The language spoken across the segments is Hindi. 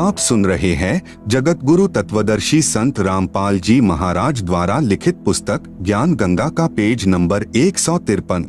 आप सुन रहे हैं जगत गुरु तत्वदर्शी संत रामपाल जी महाराज द्वारा लिखित पुस्तक ज्ञान गंगा का पेज नंबर 153।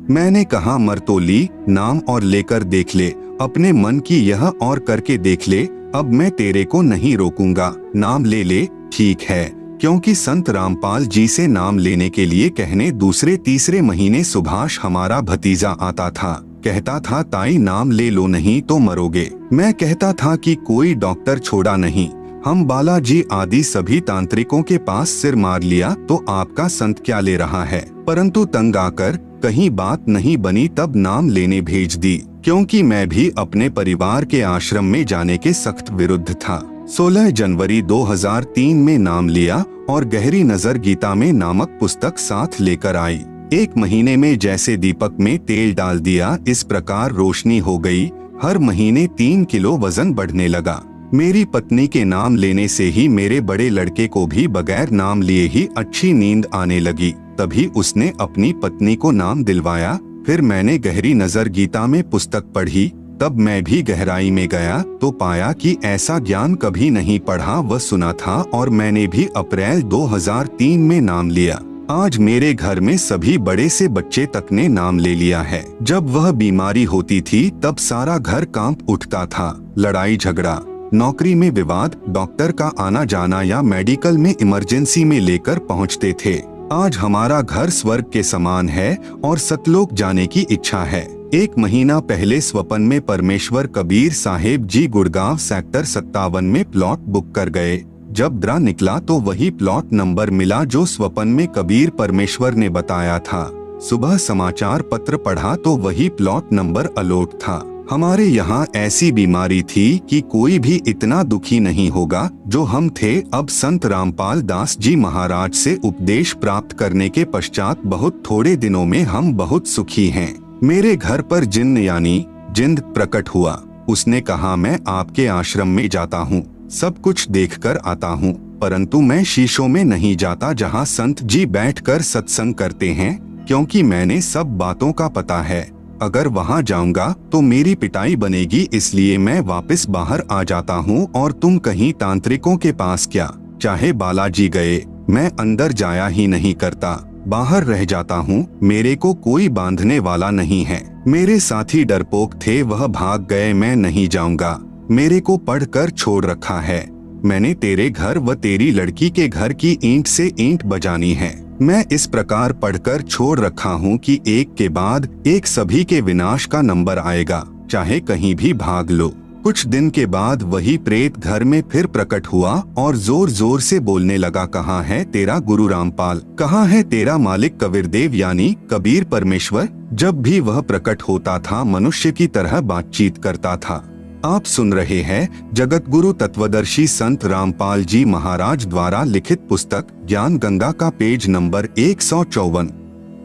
मैंने कहा मरतोली नाम और लेकर देख ले, अपने मन की यह और करके देख ले, अब मैं तेरे को नहीं रोकूंगा, नाम ले ले। ठीक है, क्योंकि संत रामपाल जी से नाम लेने के लिए कहने दूसरे तीसरे महीने सुभाष हमारा भतीजा आता था। कहता था ताई नाम ले लो नहीं तो मरोगे। मैं कहता था कि कोई डॉक्टर छोड़ा नहीं, हम बालाजी आदि सभी तांत्रिकों के पास सिर मार लिया तो आपका संत क्या ले रहा है। परंतु तंग आकर कहीं बात नहीं बनी तब नाम लेने भेज दी, क्योंकि मैं भी अपने परिवार के आश्रम में जाने के सख्त विरुद्ध था। 16 जनवरी 2003 में नाम लिया और गहरी नजर गीता में नामक पुस्तक साथ लेकर आई। 1 महीने में जैसे दीपक में तेल डाल दिया, इस प्रकार रोशनी हो गई। हर महीने 3 किलो वजन बढ़ने लगा। मेरी पत्नी के नाम लेने से ही मेरे बड़े लड़के को भी बगैर नाम लिए ही अच्छी नींद आने लगी। तभी उसने अपनी पत्नी को नाम दिलवाया। फिर मैंने गहरी नजर गीता में पुस्तक पढ़ी, तब मैं भी गहराई में गया तो पाया कि ऐसा ज्ञान कभी नहीं पढ़ा व सुना था, और मैंने भी अप्रैल 2003 में नाम लिया। आज मेरे घर में सभी बड़े से बच्चे तक ने नाम ले लिया है। जब वह बीमारी होती थी तब सारा घर कांप उठता था। लड़ाई झगड़ा, नौकरी में विवाद, डॉक्टर का आना जाना या मेडिकल में इमरजेंसी में लेकर पहुंचते थे। आज हमारा घर स्वर्ग के समान है और सतलोक जाने की इच्छा है। 1 महीना पहले स्वपन में परमेश्वर कबीर साहेब जी गुड़गांव सेक्टर 57 में प्लॉट बुक कर गए। जब द्रा निकला तो वही प्लॉट नंबर मिला जो स्वपन में कबीर परमेश्वर ने बताया था। सुबह समाचार पत्र पढ़ा तो वही प्लॉट नंबर अलॉट था। हमारे यहाँ ऐसी बीमारी थी कि कोई भी इतना दुखी नहीं होगा जो हम थे। अब संत रामपाल दास जी महाराज से उपदेश प्राप्त करने के पश्चात बहुत थोड़े दिनों में हम बहुत सुखी हैं। मेरे घर पर जिन्न यानी जिंद प्रकट हुआ। उसने कहा मैं आपके आश्रम में जाता हूँ, सब कुछ देखकर आता हूँ, परंतु मैं शीशों में नहीं जाता जहाँ संत जी बैठकर सत्संग करते हैं, क्योंकि मैंने सब बातों का पता है। अगर वहाँ जाऊंगा तो मेरी पिटाई बनेगी, इसलिए मैं वापस बाहर आ जाता हूँ। और तुम कहीं तांत्रिकों के पास क्या, चाहे बालाजी गए, मैं अंदर जाया ही नहीं करता, बाहर रह जाता हूँ। मेरे को कोई बांधने वाला नहीं है। मेरे साथी डरपोक थे, वह भाग गए, मैं नहीं जाऊंगा। मेरे को पढ़कर छोड़ रखा है। मैंने तेरे घर व तेरी लड़की के घर की ईंट से ईंट बजानी है। मैं इस प्रकार पढ़कर छोड़ रखा हूँ कि एक के बाद एक सभी के विनाश का नंबर आएगा, चाहे कहीं भी भाग लो। कुछ दिन के बाद वही प्रेत घर में फिर प्रकट हुआ और जोर जोर से बोलने लगा, कहाँ है तेरा गुरु रामपाल, कहाँ है तेरा मालिक कबीरदेव यानी कबीर परमेश्वर। जब भी वह प्रकट होता था मनुष्य की तरह बातचीत करता था। आप सुन रहे हैं जगत गुरु तत्वदर्शी संत रामपाल जी महाराज द्वारा लिखित पुस्तक ज्ञान गंगा का पेज नंबर 154।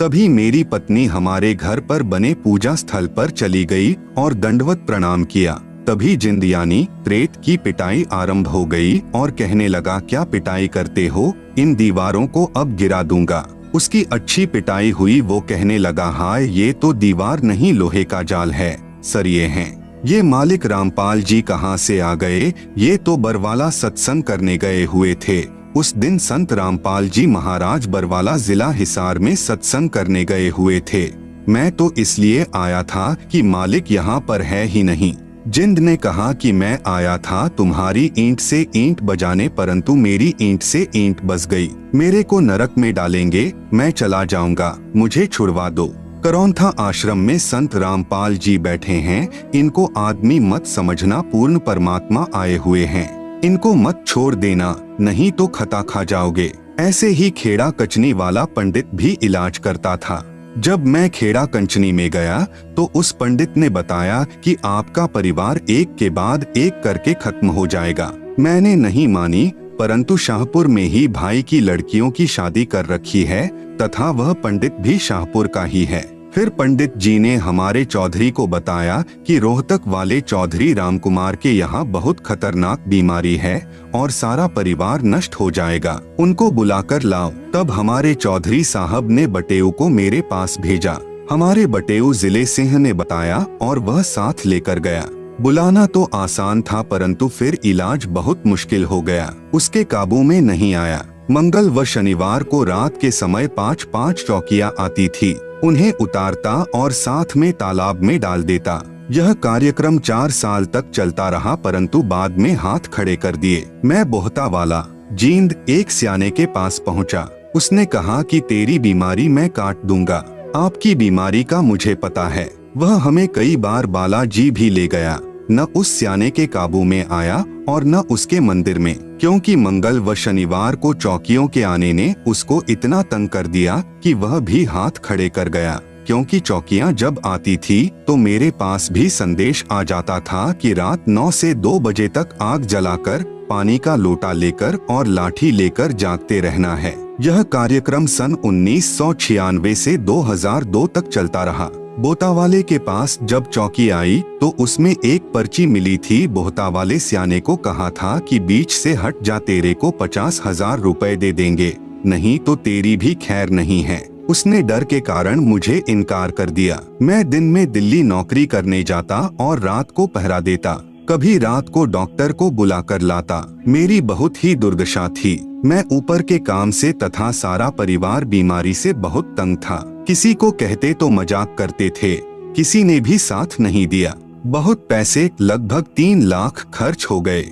तभी मेरी पत्नी हमारे घर पर बने पूजा स्थल पर चली गई और दंडवत प्रणाम किया। तभी जिंद यानी प्रेत की पिटाई आरंभ हो गई और कहने लगा, क्या पिटाई करते हो, इन दीवारों को अब गिरा दूंगा। उसकी अच्छी पिटाई हुई। वो कहने लगा, हाय ये तो दीवार नहीं लोहे का जाल है, सरिये हैं। ये मालिक रामपाल जी कहाँ से आ गए, ये तो बरवाला सत्संग करने गए हुए थे। उस दिन संत रामपाल जी महाराज बरवाला जिला हिसार में सत्संग करने गए हुए थे। मैं तो इसलिए आया था कि मालिक यहाँ पर है ही नहीं। जिंद ने कहा कि मैं आया था तुम्हारी ईंट से ईंट बजाने, परंतु मेरी ईंट से ईंट बज गई। मेरे को नरक में डालेंगे, मैं चला जाऊंगा, मुझे छुड़वा दो। करौंथा आश्रम में संत रामपाल जी बैठे हैं। इनको आदमी मत समझना, पूर्ण परमात्मा आए हुए हैं। इनको मत छोड़ देना, नहीं तो खता खा जाओगे। ऐसे ही खेड़ा कचनी वाला पंडित भी इलाज करता था। जब मैं खेड़ा कंचनी में गया तो उस पंडित ने बताया कि आपका परिवार एक के बाद एक करके खत्म हो जाएगा। मैंने नहीं मानी, परंतु शाहपुर में ही भाई की लड़कियों की शादी कर रखी है तथा वह पंडित भी शाहपुर का ही है। फिर पंडित जी ने हमारे चौधरी को बताया कि रोहतक वाले चौधरी रामकुमार के यहाँ बहुत खतरनाक बीमारी है और सारा परिवार नष्ट हो जाएगा, उनको बुलाकर लाओ। तब हमारे चौधरी साहब ने बटेऊ को मेरे पास भेजा। हमारे बटेऊ जिले सिंह ने बताया और वह साथ लेकर गया। बुलाना तो आसान था, परंतु फिर इलाज बहुत मुश्किल हो गया। उसके काबू में नहीं आया। मंगल व शनिवार को रात के समय 5-5 चौकियां आती थी। उन्हें उतारता और साथ में तालाब में डाल देता। यह कार्यक्रम 4 साल तक चलता रहा, परंतु बाद में हाथ खड़े कर दिए। मैं बोहता वाला जींद एक सियाने के पास पहुंचा। उसने कहा कि तेरी बीमारी मैं काट दूंगा। आपकी बीमारी का मुझे पता है। वह हमें कई बार बालाजी भी ले गया। न उस सियाने के काबू में आया और न उसके मंदिर में, क्योंकि मंगल व शनिवार को चौकियों के आने ने उसको इतना तंग कर दिया कि वह भी हाथ खड़े कर गया। क्योंकि चौकियां जब आती थी तो मेरे पास भी संदेश आ जाता था कि रात 9 से 2 बजे तक आग जलाकर, पानी का लोटा लेकर और लाठी लेकर जागते रहना है। यह कार्यक्रम सन 1996 से 2002 तक चलता रहा। बोतावाले के पास जब चौकी आई तो उसमें एक पर्ची मिली थी। बोतावाले सियाने को कहा था कि बीच से हट जा, तेरे को 50,000 रुपए दे देंगे, नहीं तो तेरी भी खैर नहीं है। उसने डर के कारण मुझे इनकार कर दिया। मैं दिन में दिल्ली नौकरी करने जाता और रात को पहरा देता। कभी रात को डॉक्टर को बुलाकर लाता। मेरी बहुत ही दुर्दशा थी। मैं ऊपर के काम से तथा सारा परिवार बीमारी से बहुत तंग था। किसी को कहते तो मजाक करते थे, किसी ने भी साथ नहीं दिया। बहुत पैसे, लगभग 3 लाख खर्च हो गए।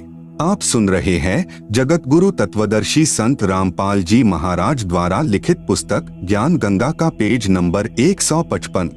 आप सुन रहे हैं जगत गुरु तत्वदर्शी संत रामपाल जी महाराज द्वारा लिखित पुस्तक ज्ञान गंगा का पेज नंबर 155।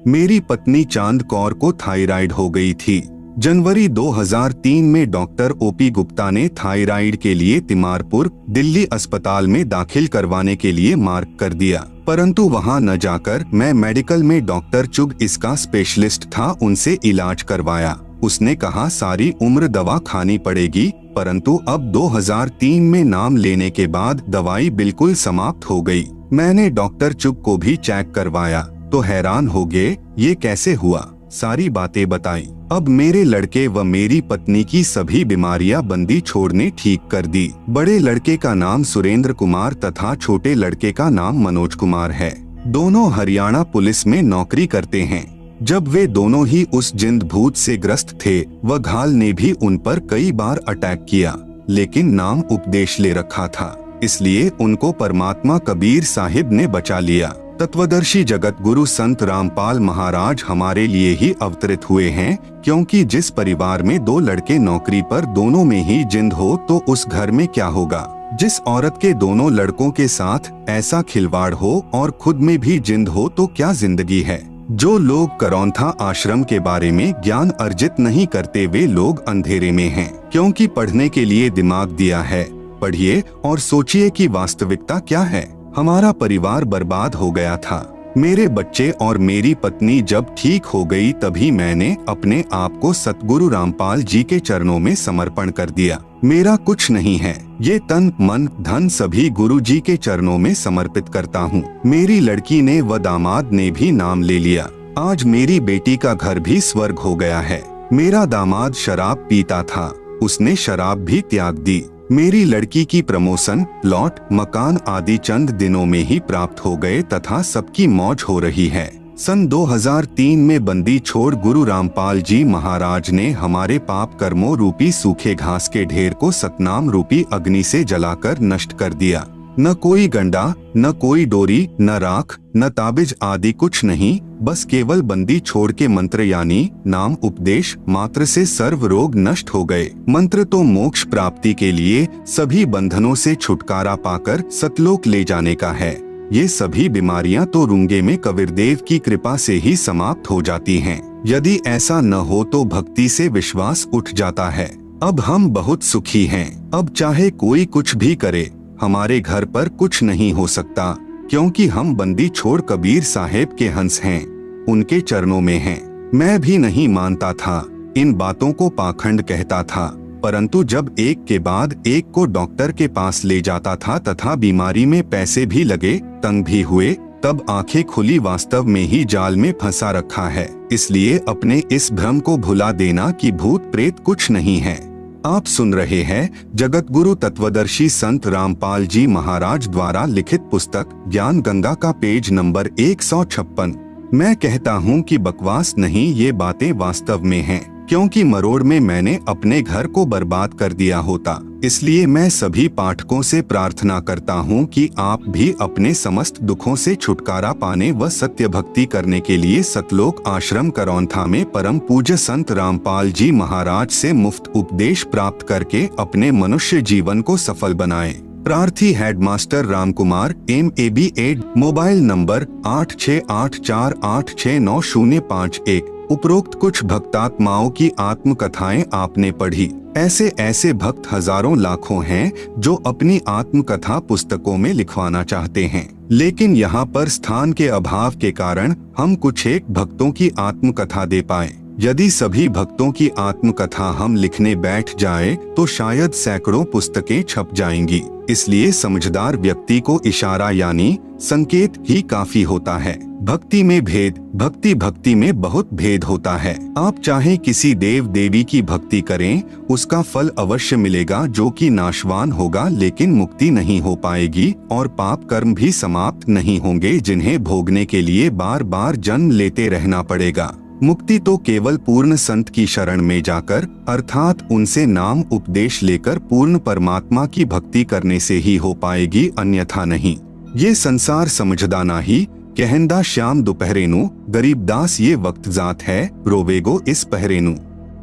मेरी पत्नी चांद कौर को थायराइड हो गई थी। जनवरी 2003 में डॉक्टर ओपी गुप्ता ने थायराइड के लिए तिमारपुर दिल्ली अस्पताल में दाखिल करवाने के लिए मार्क कर दिया, परंतु वहां न जाकर मैं मेडिकल में डॉक्टर चुग इसका स्पेशलिस्ट था, उनसे इलाज करवाया। उसने कहा सारी उम्र दवा खानी पड़ेगी, परंतु अब 2003 में नाम लेने के बाद दवाई बिल्कुल समाप्त हो गई। मैंने डॉक्टर चुग को भी चेक करवाया तो हैरान हो गए, ये कैसे हुआ। सारी बातें बताई। अब मेरे लड़के व मेरी पत्नी की सभी बीमारियां बंदी छोड़ने ठीक कर दी। बड़े लड़के का नाम सुरेंद्र कुमार तथा छोटे लड़के का नाम मनोज कुमार है। दोनों हरियाणा पुलिस में नौकरी करते हैं। जब वे दोनों ही उस जिंद भूत से ग्रस्त थे, वह घाल ने भी उन पर कई बार अटैक किया, लेकिन नाम उपदेश ले रखा था, इसलिए उनको परमात्मा कबीर साहिब ने बचा लिया। तत्वदर्शी जगत गुरु संत रामपाल महाराज हमारे लिए ही अवतरित हुए हैं, क्योंकि जिस परिवार में 2 लड़के नौकरी पर दोनों में ही जिंद हो तो उस घर में क्या होगा। जिस औरत के दोनों लड़कों के साथ ऐसा खिलवाड़ हो और खुद में भी जिंद हो तो क्या जिंदगी है। जो लोग करौंथा आश्रम के बारे में ज्ञान अर्जित नहीं करते, वे लोग अंधेरे में हैं, क्योंकि पढ़ने के लिए दिमाग दिया है। पढ़िए और सोचिए कि वास्तविकता क्या है। हमारा परिवार बर्बाद हो गया था। मेरे बच्चे और मेरी पत्नी जब ठीक हो गई तभी मैंने अपने आप को सतगुरु रामपाल जी के चरणों में समर्पण कर दिया। मेरा कुछ नहीं है, ये तन मन धन सभी गुरु जी के चरणों में समर्पित करता हूँ। मेरी लड़की ने व दामाद ने भी नाम ले लिया। आज मेरी बेटी का घर भी स्वर्ग हो गया है। मेरा दामाद शराब पीता था, उसने शराब भी त्याग दी। मेरी लड़की की प्रमोशन, प्लॉट, मकान आदि चंद दिनों में ही प्राप्त हो गए तथा सबकी मौज हो रही है। सन 2003 में बंदी छोड़ गुरु रामपाल जी महाराज ने हमारे पाप कर्मों रूपी सूखे घास के ढेर को सतनाम रूपी अग्नि से जलाकर नष्ट कर दिया। न कोई गंडा, न कोई डोरी, न राख, न ताबिज आदि कुछ नहीं, बस केवल बंदी छोड़ के मंत्र यानी नाम उपदेश मात्र से सर्व रोग नष्ट हो गए। मंत्र तो मोक्ष प्राप्ति के लिए सभी बंधनों से छुटकारा पाकर सतलोक ले जाने का है। ये सभी बीमारियां तो रुंगे में कबीरदेव की कृपा से ही समाप्त हो जाती हैं। यदि ऐसा न हो तो भक्ति से विश्वास उठ जाता है। अब हम बहुत सुखी हैं। अब चाहे कोई कुछ भी करे, हमारे घर पर कुछ नहीं हो सकता, क्योंकि हम बंदी छोड़ कबीर साहेब के हंस हैं, उनके चरणों में हैं। मैं भी नहीं मानता था, इन बातों को पाखंड कहता था, परंतु जब एक के बाद एक को डॉक्टर के पास ले जाता था तथा बीमारी में पैसे भी लगे, तंग भी हुए, तब आंखें खुली वास्तव में ही जाल में फंसा रखा है। इसलिए अपने इस भ्रम को भुला देना कि भूत प्रेत कुछ नहीं है। आप सुन रहे हैं जगत गुरु तत्वदर्शी संत रामपाल जी महाराज द्वारा लिखित पुस्तक ज्ञान गंगा का पेज नंबर 156। मैं कहता हूँ कि बकवास नहीं, ये बातें वास्तव में हैं, क्योंकि मरोड़ में मैंने अपने घर को बर्बाद कर दिया होता। इसलिए मैं सभी पाठकों से प्रार्थना करता हूँ कि आप भी अपने समस्त दुखों से छुटकारा पाने व सत्य भक्ति करने के लिए सतलोक आश्रम करौंथा में परम पूज्य संत रामपाल जी महाराज से मुफ्त उपदेश प्राप्त करके अपने मनुष्य जीवन को सफल बनाएं। प्रार्थी headmaster Ramkumar MAB8। Mobile number 8684869051। उपरोक्त कुछ भक्तात्माओं की आत्मकथाएं आपने पढ़ी। ऐसे भक्त हजारों लाखों हैं जो अपनी आत्मकथा पुस्तकों में लिखवाना चाहते हैं, लेकिन यहाँ पर स्थान के अभाव के कारण हम कुछ एक भक्तों की आत्मकथा दे पाए। यदि सभी भक्तों की आत्मकथा हम लिखने बैठ जाए तो शायद सैकड़ों पुस्तकें छप जाएंगी। इसलिए समझदार व्यक्ति को इशारा यानी संकेत ही काफी होता है। भक्ति में भेद, भक्ति में बहुत भेद होता है। आप चाहे किसी देव देवी की भक्ति करें, उसका फल अवश्य मिलेगा जो कि नाशवान होगा, लेकिन मुक्ति नहीं हो पाएगी और पाप कर्म भी समाप्त नहीं होंगे जिन्हें भोगने के लिए बार बार जन्म लेते रहना पड़ेगा। मुक्ति तो केवल पूर्ण संत की शरण में जाकर अर्थात उनसे नाम उपदेश लेकर पूर्ण परमात्मा की भक्ति करने से ही हो पाएगी, अन्यथा नहीं। ये संसार समझदा नाही, कहंदा श्याम दोपहरेनु, गरीबदास ये वक्त जात है, रोवेगो इस पहरेनु।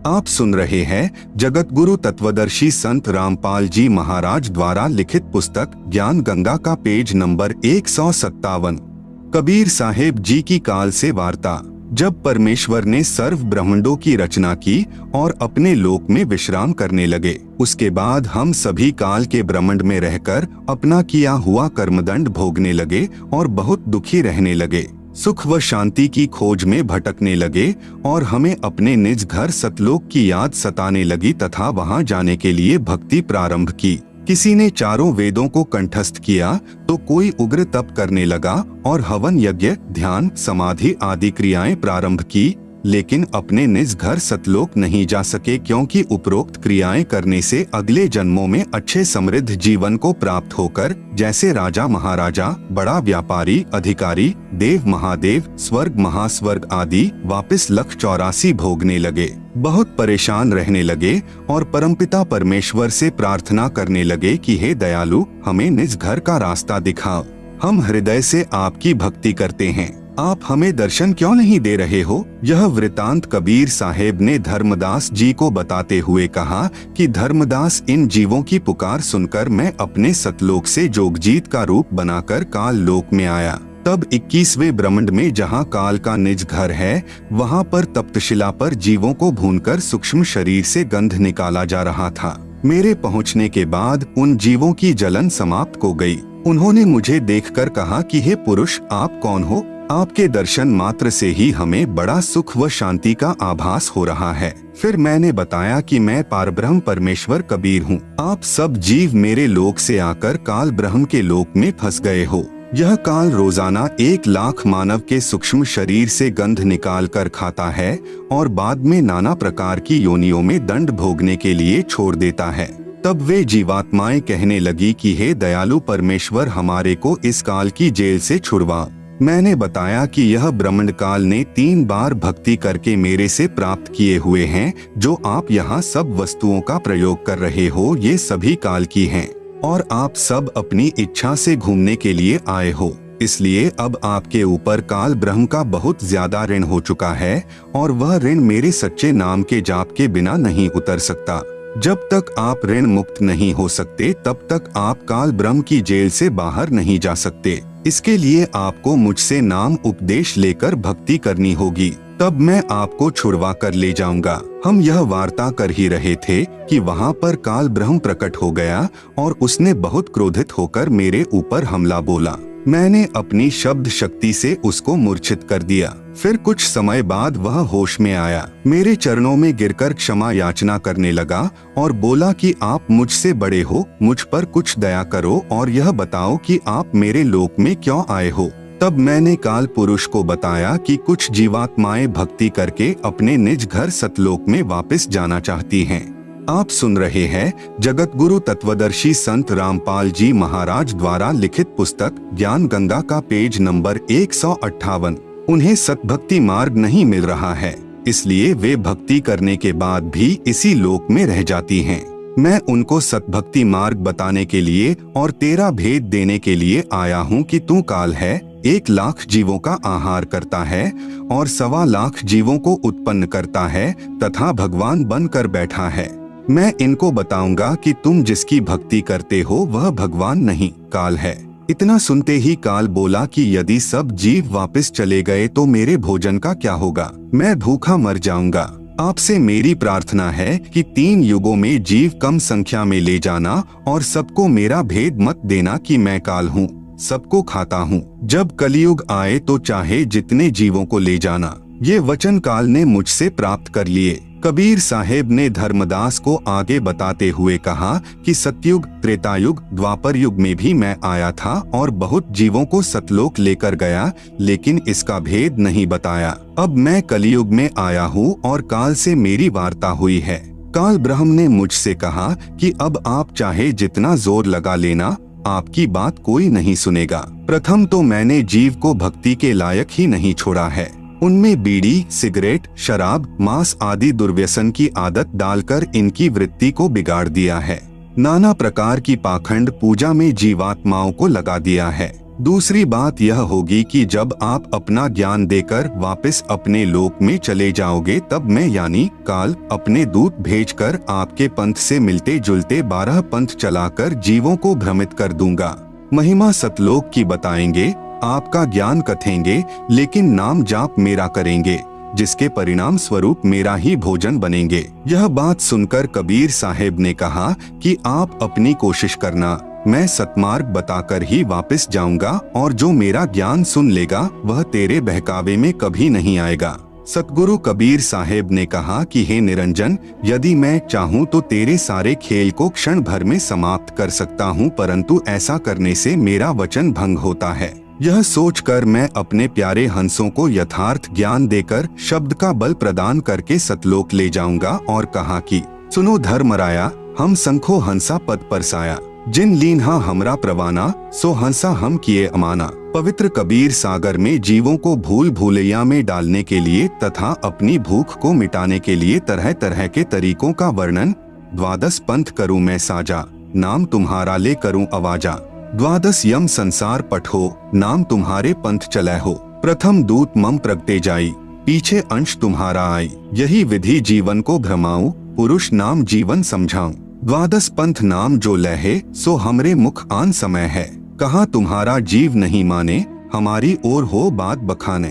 आप सुन रहे हैं जगत गुरु तत्वदर्शी संत रामपाल जी महाराज द्वारा लिखित पुस्तक ज्ञान गंगा का पेज नंबर 157। कबीर साहेब जी की काल से वार्ता। जब परमेश्वर ने सर्व ब्रह्मांडों की रचना की और अपने लोक में विश्राम करने लगे, उसके बाद हम सभी काल के ब्रह्मांड में रहकर अपना किया हुआ कर्मदंड भोगने लगे और बहुत दुखी रहने लगे, सुख व शांति की खोज में भटकने लगे और हमें अपने निज घर सतलोक की याद सताने लगी तथा वहां जाने के लिए भक्ति प्रारंभ की। किसी ने चारों वेदों को कंठस्थ किया तो कोई उग्र तप करने लगा और हवन यज्ञ ध्यान समाधि आदि क्रियाएं प्रारंभ की, लेकिन अपने निज घर सतलोक नहीं जा सके, क्योंकि उपरोक्त क्रियाएं करने से अगले जन्मों में अच्छे समृद्ध जीवन को प्राप्त होकर जैसे राजा महाराजा, बड़ा व्यापारी, अधिकारी, देव महादेव, स्वर्ग महास्वर्ग आदि वापस 184 भोगने लगे। बहुत परेशान रहने लगे और परमपिता परमेश्वर से प्रार्थना करने लगे कि हे दयालु, हमें निज घर का रास्ता दिखाओ। हम हृदय से आपकी भक्ति करते हैं, आप हमें दर्शन क्यों नहीं दे रहे हो? यह वृतांत कबीर साहेब ने धर्मदास जी को बताते हुए कहा कि धर्मदास, इन जीवों की पुकार सुनकर मैं अपने सतलोक से जोगजीत का रूप बनाकर काल लोक में आया। तब 21वें ब्रह्मांड में जहाँ काल का निज घर है, वहाँ पर तप्तशिला पर जीवों को भूनकर सूक्ष्म शरीर से गंध निकाला जा रहा था। मेरे पहुँचने के बाद उन जीवों की जलन समाप्त हो गई। उन्होंने मुझे देखकर कहा कि हे पुरुष, आप कौन हो? आपके दर्शन मात्र से ही हमें बड़ा सुख व शांति का आभास हो रहा है। फिर मैंने बताया कि मैं पारब्रह्म परमेश्वर कबीर हूँ। आप सब जीव मेरे लोक से आकर काल ब्रह्म के लोक में फंस गए हो। यह काल रोजाना 1 लाख मानव के सूक्ष्म शरीर से गंध निकाल कर खाता है और बाद में नाना प्रकार की योनियों में दंड भोगने के लिए छोड़ देता है। तब वे जीवात्माएं कहने लगी कि हे दयालु परमेश्वर, हमारे को इस काल की जेल से छुड़वा। मैंने बताया कि यह ब्रह्मांड काल ने 3 बार भक्ति करके मेरे से प्राप्त किए हुए हैं। जो आप यहाँ सब वस्तुओं का प्रयोग कर रहे हो, ये सभी काल की हैं और आप सब अपनी इच्छा से घूमने के लिए आए हो। इसलिए अब आपके ऊपर काल ब्रह्म का बहुत ज्यादा ऋण हो चुका है और वह ऋण मेरे सच्चे नाम के जाप के बिना नहीं उतर सकता। जब तक आप ऋण मुक्त नहीं हो सकते, तब तक आप काल ब्रह्म की जेल से बाहर नहीं जा सकते। इसके लिए आपको मुझसे नाम उपदेश लेकर भक्ति करनी होगी, तब मैं आपको छुड़वा कर ले जाऊंगा। हम यह वार्ता कर ही रहे थे कि वहाँ पर काल ब्रह्म प्रकट हो गया और उसने बहुत क्रोधित होकर मेरे ऊपर हमला बोला। मैंने अपनी शब्द शक्ति से उसको मूर्छित कर दिया। फिर कुछ समय बाद वह होश में आया, मेरे चरणों में गिरकर क्षमा याचना करने लगा और बोला कि आप मुझसे बड़े हो, मुझ पर कुछ दया करो और यह बताओ कि आप मेरे लोक में क्यों आए हो। तब मैंने काल पुरुष को बताया कि कुछ जीवात्माएं भक्ति करके अपने निज घर सतलोक में वापस जाना चाहती हैं। आप सुन रहे हैं जगत गुरु तत्वदर्शी संत रामपाल जी महाराज द्वारा लिखित पुस्तक ज्ञान गंगा का पेज नंबर 158। उन्हें सतभक्ति मार्ग नहीं मिल रहा है, इसलिए वे भक्ति करने के बाद भी इसी लोक में रह जाती हैं। मैं उनको सतभक्ति मार्ग बताने के लिए और तेरा भेद देने के लिए आया हूँ कि तू काल है, 1,00,000 जीवों का आहार करता है और 1,25,00,000 जीवों को उत्पन्न करता है तथा भगवान बनकर बैठा है। मैं इनको बताऊंगा कि तुम जिसकी भक्ति करते हो वह भगवान नहीं, काल है। इतना सुनते ही काल बोला कि यदि सब जीव वापस चले गए तो मेरे भोजन का क्या होगा? मैं भूखा मर जाऊंगा। आपसे मेरी प्रार्थना है कि 3 युगों में जीव कम संख्या में ले जाना और सबको मेरा भेद मत देना कि मैं काल हूँ, सबको खाता हूँ। जब कलयुग आए तो चाहे जितने जीवों को ले जाना। ये वचन काल ने मुझसे प्राप्त कर लिए। कबीर साहेब ने धर्मदास को आगे बताते हुए कहा कि सतयुग, त्रेतायुग, द्वापर युग में भी मैं आया था और बहुत जीवों को सतलोक लेकर गया, लेकिन इसका भेद नहीं बताया। अब मैं कलयुग में आया हूँ और काल से मेरी वार्ता हुई है। काल ब्रह्म ने मुझसे कहा कि अब आप चाहे जितना जोर लगा लेना, आपकी बात कोई नहीं सुनेगा। प्रथम तो मैंने जीव को भक्ति के लायक ही नहीं छोड़ा है। उनमें बीड़ी, सिगरेट, शराब, मांस आदि दुर्व्यसन की आदत डालकर इनकी वृत्ति को बिगाड़ दिया है। नाना प्रकार की पाखंड पूजा में जीवात्माओं को लगा दिया है। दूसरी बात यह होगी कि जब आप अपना ज्ञान देकर वापस अपने लोक में चले जाओगे तब मैं यानी काल अपने दूत भेजकर आपके पंथ से मिलते जुलते 12 पंथ चलाकर जीवों को भ्रमित कर दूंगा। महिमा सतलोक की बताएंगे, आपका ज्ञान कथेंगे, लेकिन नाम जाप मेरा करेंगे, जिसके परिणाम स्वरूप मेरा ही भोजन बनेंगे। यह बात सुनकर कबीर साहेब ने कहा कि आप अपनी कोशिश करना, मैं सतमार्ग बताकर ही वापस जाऊंगा और जो मेरा ज्ञान सुन लेगा वह तेरे बहकावे में कभी नहीं आएगा। सतगुरु कबीर साहेब ने कहा कि हे निरंजन, यदि मैं चाहूँ तो तेरे सारे खेल को क्षण भर में समाप्त कर सकता हूँ, परंतु ऐसा करने से मेरा वचन भंग होता है। यह सोचकर मैं अपने प्यारे हंसों को यथार्थ ज्ञान देकर शब्द का बल प्रदान करके सतलोक ले जाऊंगा और कहा कि सुनो धर्मराया, हम संखो हंसा पद पर साया, जिन लीन्हा हमरा प्रवाना, सो हंसा हम किए अमाना। पवित्र कबीर सागर में जीवों को भूल भूलैया में डालने के लिए तथा अपनी भूख को मिटाने के लिए तरह तरह के तरीकों का वर्णन। 12 पंथ करूँ मैं साजा, नाम तुम्हारा ले करूँ आवाजा। 12 यम संसार पठो, नाम तुम्हारे पंथ चलै हो। प्रथम दूत मम प्रगटे जाई, पीछे अंश तुम्हारा आई। यही विधि जीवन को भ्रमाऊं, पुरुष नाम जीवन समझाऊं। 12 पंथ नाम जो लहे, सो हमरे मुख आन समय है। कहा तुम्हारा जीव नहीं माने, हमारी ओर हो बात बखाने।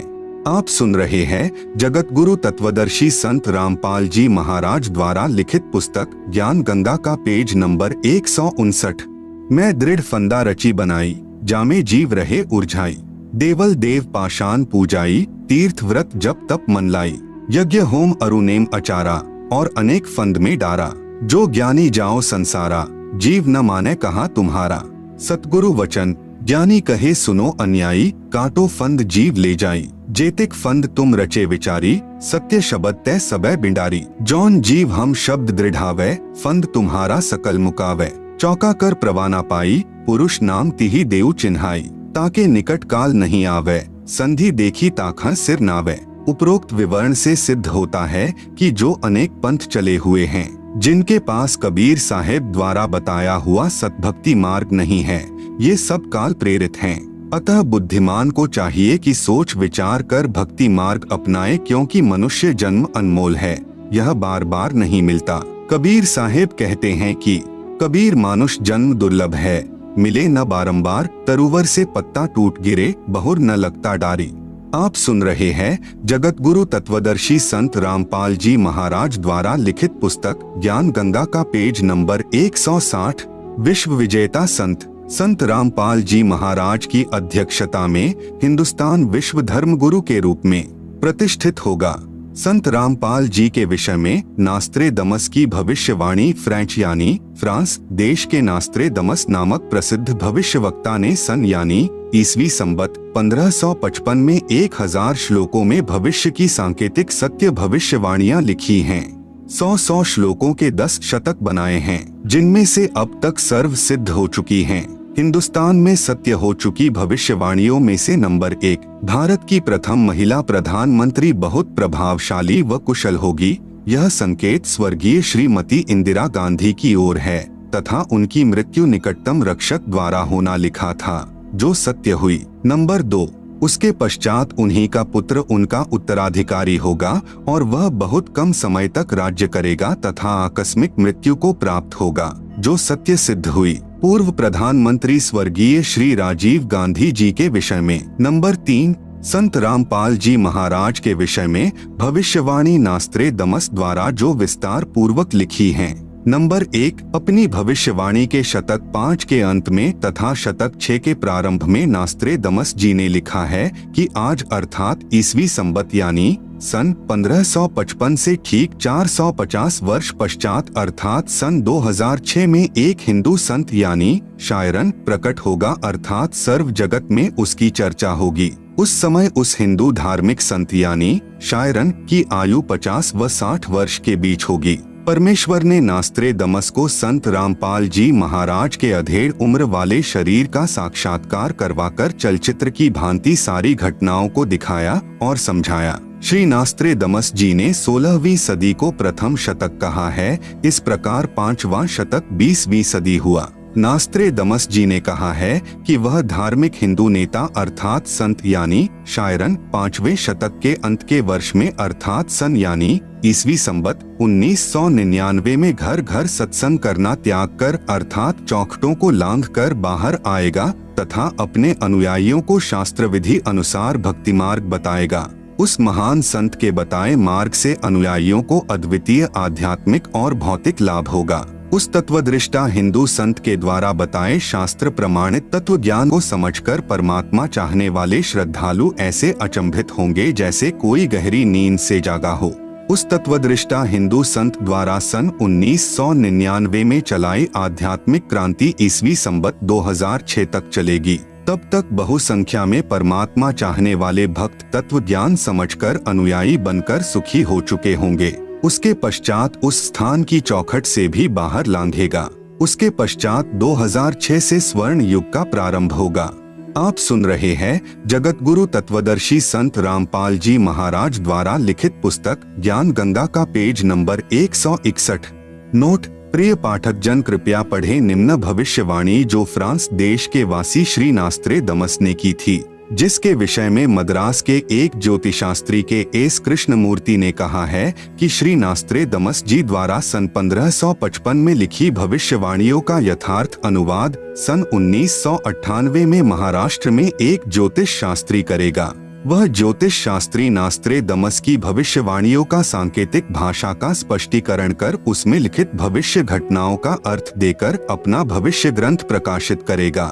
आप सुन रहे हैं जगत गुरु तत्वदर्शी संत रामपाल जी महाराज द्वारा लिखित पुस्तक ज्ञान गंगा का पेज नंबर 159। मैं दृढ़ फंदा रची बनाई, जामे जीव रहे उर्झाई। देवल देव पाषाण पूजाई, तीर्थ व्रत जप तप मन लाई। यज्ञ होम अरुनेम अचारा, और अनेक फंद में डारा। जो ज्ञानी जाओ संसारा, जीव न माने कहा तुम्हारा। सतगुरु वचन, ज्ञानी कहे सुनो अन्यायी, काटो फंद जीव ले जाई। जेतिक फंद तुम रचे विचारी, सत्य शब्द तय सबे बिंडारी। जौन जीव हम शब्द दृढ़ावे, फंद तुम्हारा सकल मुकावे। चौका कर प्रवाना पाई, पुरुष नाम तिही देव चिन्हाई। ताके निकट काल नहीं आवे, संधि देखी ताखा सिर नावे। उपरोक्त विवरण से सिद्ध होता है कि जो अनेक पंथ चले हुए हैं, जिनके पास कबीर साहेब द्वारा बताया हुआ सतभक्ति मार्ग नहीं है, ये सब काल प्रेरित हैं। अतः बुद्धिमान को चाहिए कि सोच विचार कर भक्ति मार्ग अपनाए, क्योंकि मनुष्य जन्म अनमोल है, यह बार बार नहीं मिलता। कबीर साहेब कहते हैं कि कबीर मानुष जन्म दुर्लभ है, मिले न बारंबार। तरुवर से पत्ता टूट गिरे, बहुर न लगता डारी। आप सुन रहे हैं जगत गुरु तत्वदर्शी संत रामपाल जी महाराज द्वारा लिखित पुस्तक ज्ञान गंगा का पेज नंबर 160। विश्व विजेता संत रामपाल जी महाराज की अध्यक्षता में हिंदुस्तान विश्व धर्म गुरु के रूप में प्रतिष्ठित होगा। संत रामपाल जी के विषय में नास्त्रेदमस की भविष्यवाणी फ्रांस देश के नास्त्रेदमस नामक प्रसिद्ध भविष्यवक्ता ने सन यानी ईसवी संबत 1555 में 1000 श्लोकों में भविष्य की सांकेतिक सत्य भविष्यवाणियां लिखी हैं। 100 श्लोकों के 10 शतक बनाए हैं, जिनमें से अब तक सर्व सिद्ध हो चुकी हैं। हिंदुस्तान में सत्य हो चुकी भविष्यवाणियों में से नंबर 1, भारत की प्रथम महिला प्रधानमंत्री बहुत प्रभावशाली व कुशल होगी। यह संकेत स्वर्गीय श्रीमती इंदिरा गांधी की ओर है तथा उनकी मृत्यु निकटतम रक्षक द्वारा होना लिखा था, जो सत्य हुई। नंबर 2, उसके पश्चात उन्हीं का पुत्र उनका उत्तराधिकारी होगा और वह बहुत कम समय तक राज्य करेगा तथा आकस्मिक मृत्यु को प्राप्त होगा, जो सत्य सिद्ध हुई। पूर्व प्रधानमंत्री स्वर्गीय श्री राजीव गांधी जी के विषय में। नंबर 3, संत रामपाल जी महाराज के विषय में भविष्यवाणी नास्त्रेदमस द्वारा जो विस्तार पूर्वक लिखी है। नंबर 1, अपनी भविष्यवाणी के शतक 5 के अंत में तथा शतक 6 के प्रारंभ में नास्त्रेदमस जी ने लिखा है कि आज अर्थात ईसवी संबत यानी सन 1555 से ठीक 450 वर्ष पश्चात अर्थात सन 2006 में एक हिंदू संत यानी शायरन प्रकट होगा, अर्थात सर्व जगत में उसकी चर्चा होगी। उस समय उस हिंदू धार्मिक संत यानी शायरन की आयु 50 व 60 वर्ष के बीच होगी। परमेश्वर ने नास्त्रेदमस को संत रामपाल जी महाराज के अधेड़ उम्र वाले शरीर का साक्षात्कार करवाकर चलचित्र की भांति सारी घटनाओं को दिखाया और समझाया। श्री नास्त्रेदमस जी ने 16वीं सदी को प्रथम शतक कहा है, इस प्रकार 5वां शतक 20वीं सदी हुआ। नास्त्रेदमस जी ने कहा है कि वह धार्मिक हिंदू नेता अर्थात संत यानी शायरन 5वें शतक के अंत के वर्ष में अर्थात सन यानी ईसवी संबत 1999 में घर घर सत्संग करना त्याग कर अर्थात चौखटों को लांघ कर बाहर आएगा तथा अपने अनुयायियों को शास्त्र विधि अनुसार भक्ति मार्ग बताएगा। उस महान संत के बताए मार्ग से अनुयायियों को अद्वितीय आध्यात्मिक और भौतिक लाभ होगा। उस तत्वदृष्टा हिंदू संत के द्वारा बताए शास्त्र प्रमाणित तत्व ज्ञान को समझकर परमात्मा चाहने वाले श्रद्धालु ऐसे अचंभित होंगे जैसे कोई गहरी नींद से जागा हो। उस तत्वदृष्टा हिंदू संत द्वारा सन 1999 में चलाई आध्यात्मिक क्रांति ईसवी संबत 2006 तक चलेगी। तब तक बहुसंख्या में परमात्मा चाहने वाले भक्त तत्व ज्ञान समझकर अनुयायी बनकर सुखी हो चुके होंगे। उसके पश्चात उस स्थान की चौखट से भी बाहर लांघेगा। उसके पश्चात 2006 से स्वर्ण युग का प्रारंभ होगा। आप सुन रहे हैं जगत गुरु तत्वदर्शी संत रामपाल जी महाराज द्वारा लिखित पुस्तक ज्ञान गंगा का पेज नंबर 161। नोट: प्रिय पाठक जन, कृपया पढ़ें निम्न भविष्यवाणी जो फ्रांस देश के वासी श्री नास्त्रेदमस ने की थी, जिसके विषय में मद्रास के एक ज्योतिषास्त्री के एस कृष्णमूर्ति ने कहा है कि श्री नास्त्रेदमस जी द्वारा सन 1555 में लिखी भविष्यवाणियों का यथार्थ अनुवाद सन 1998 में महाराष्ट्र में एक ज्योतिष शास्त्री करेगा। वह ज्योतिष शास्त्री नास्त्रेदमस की भविष्यवाणियों का सांकेतिक भाषा का स्पष्टीकरण कर उसमें लिखित भविष्य घटनाओं का अर्थ देकर अपना भविष्य ग्रंथ प्रकाशित करेगा।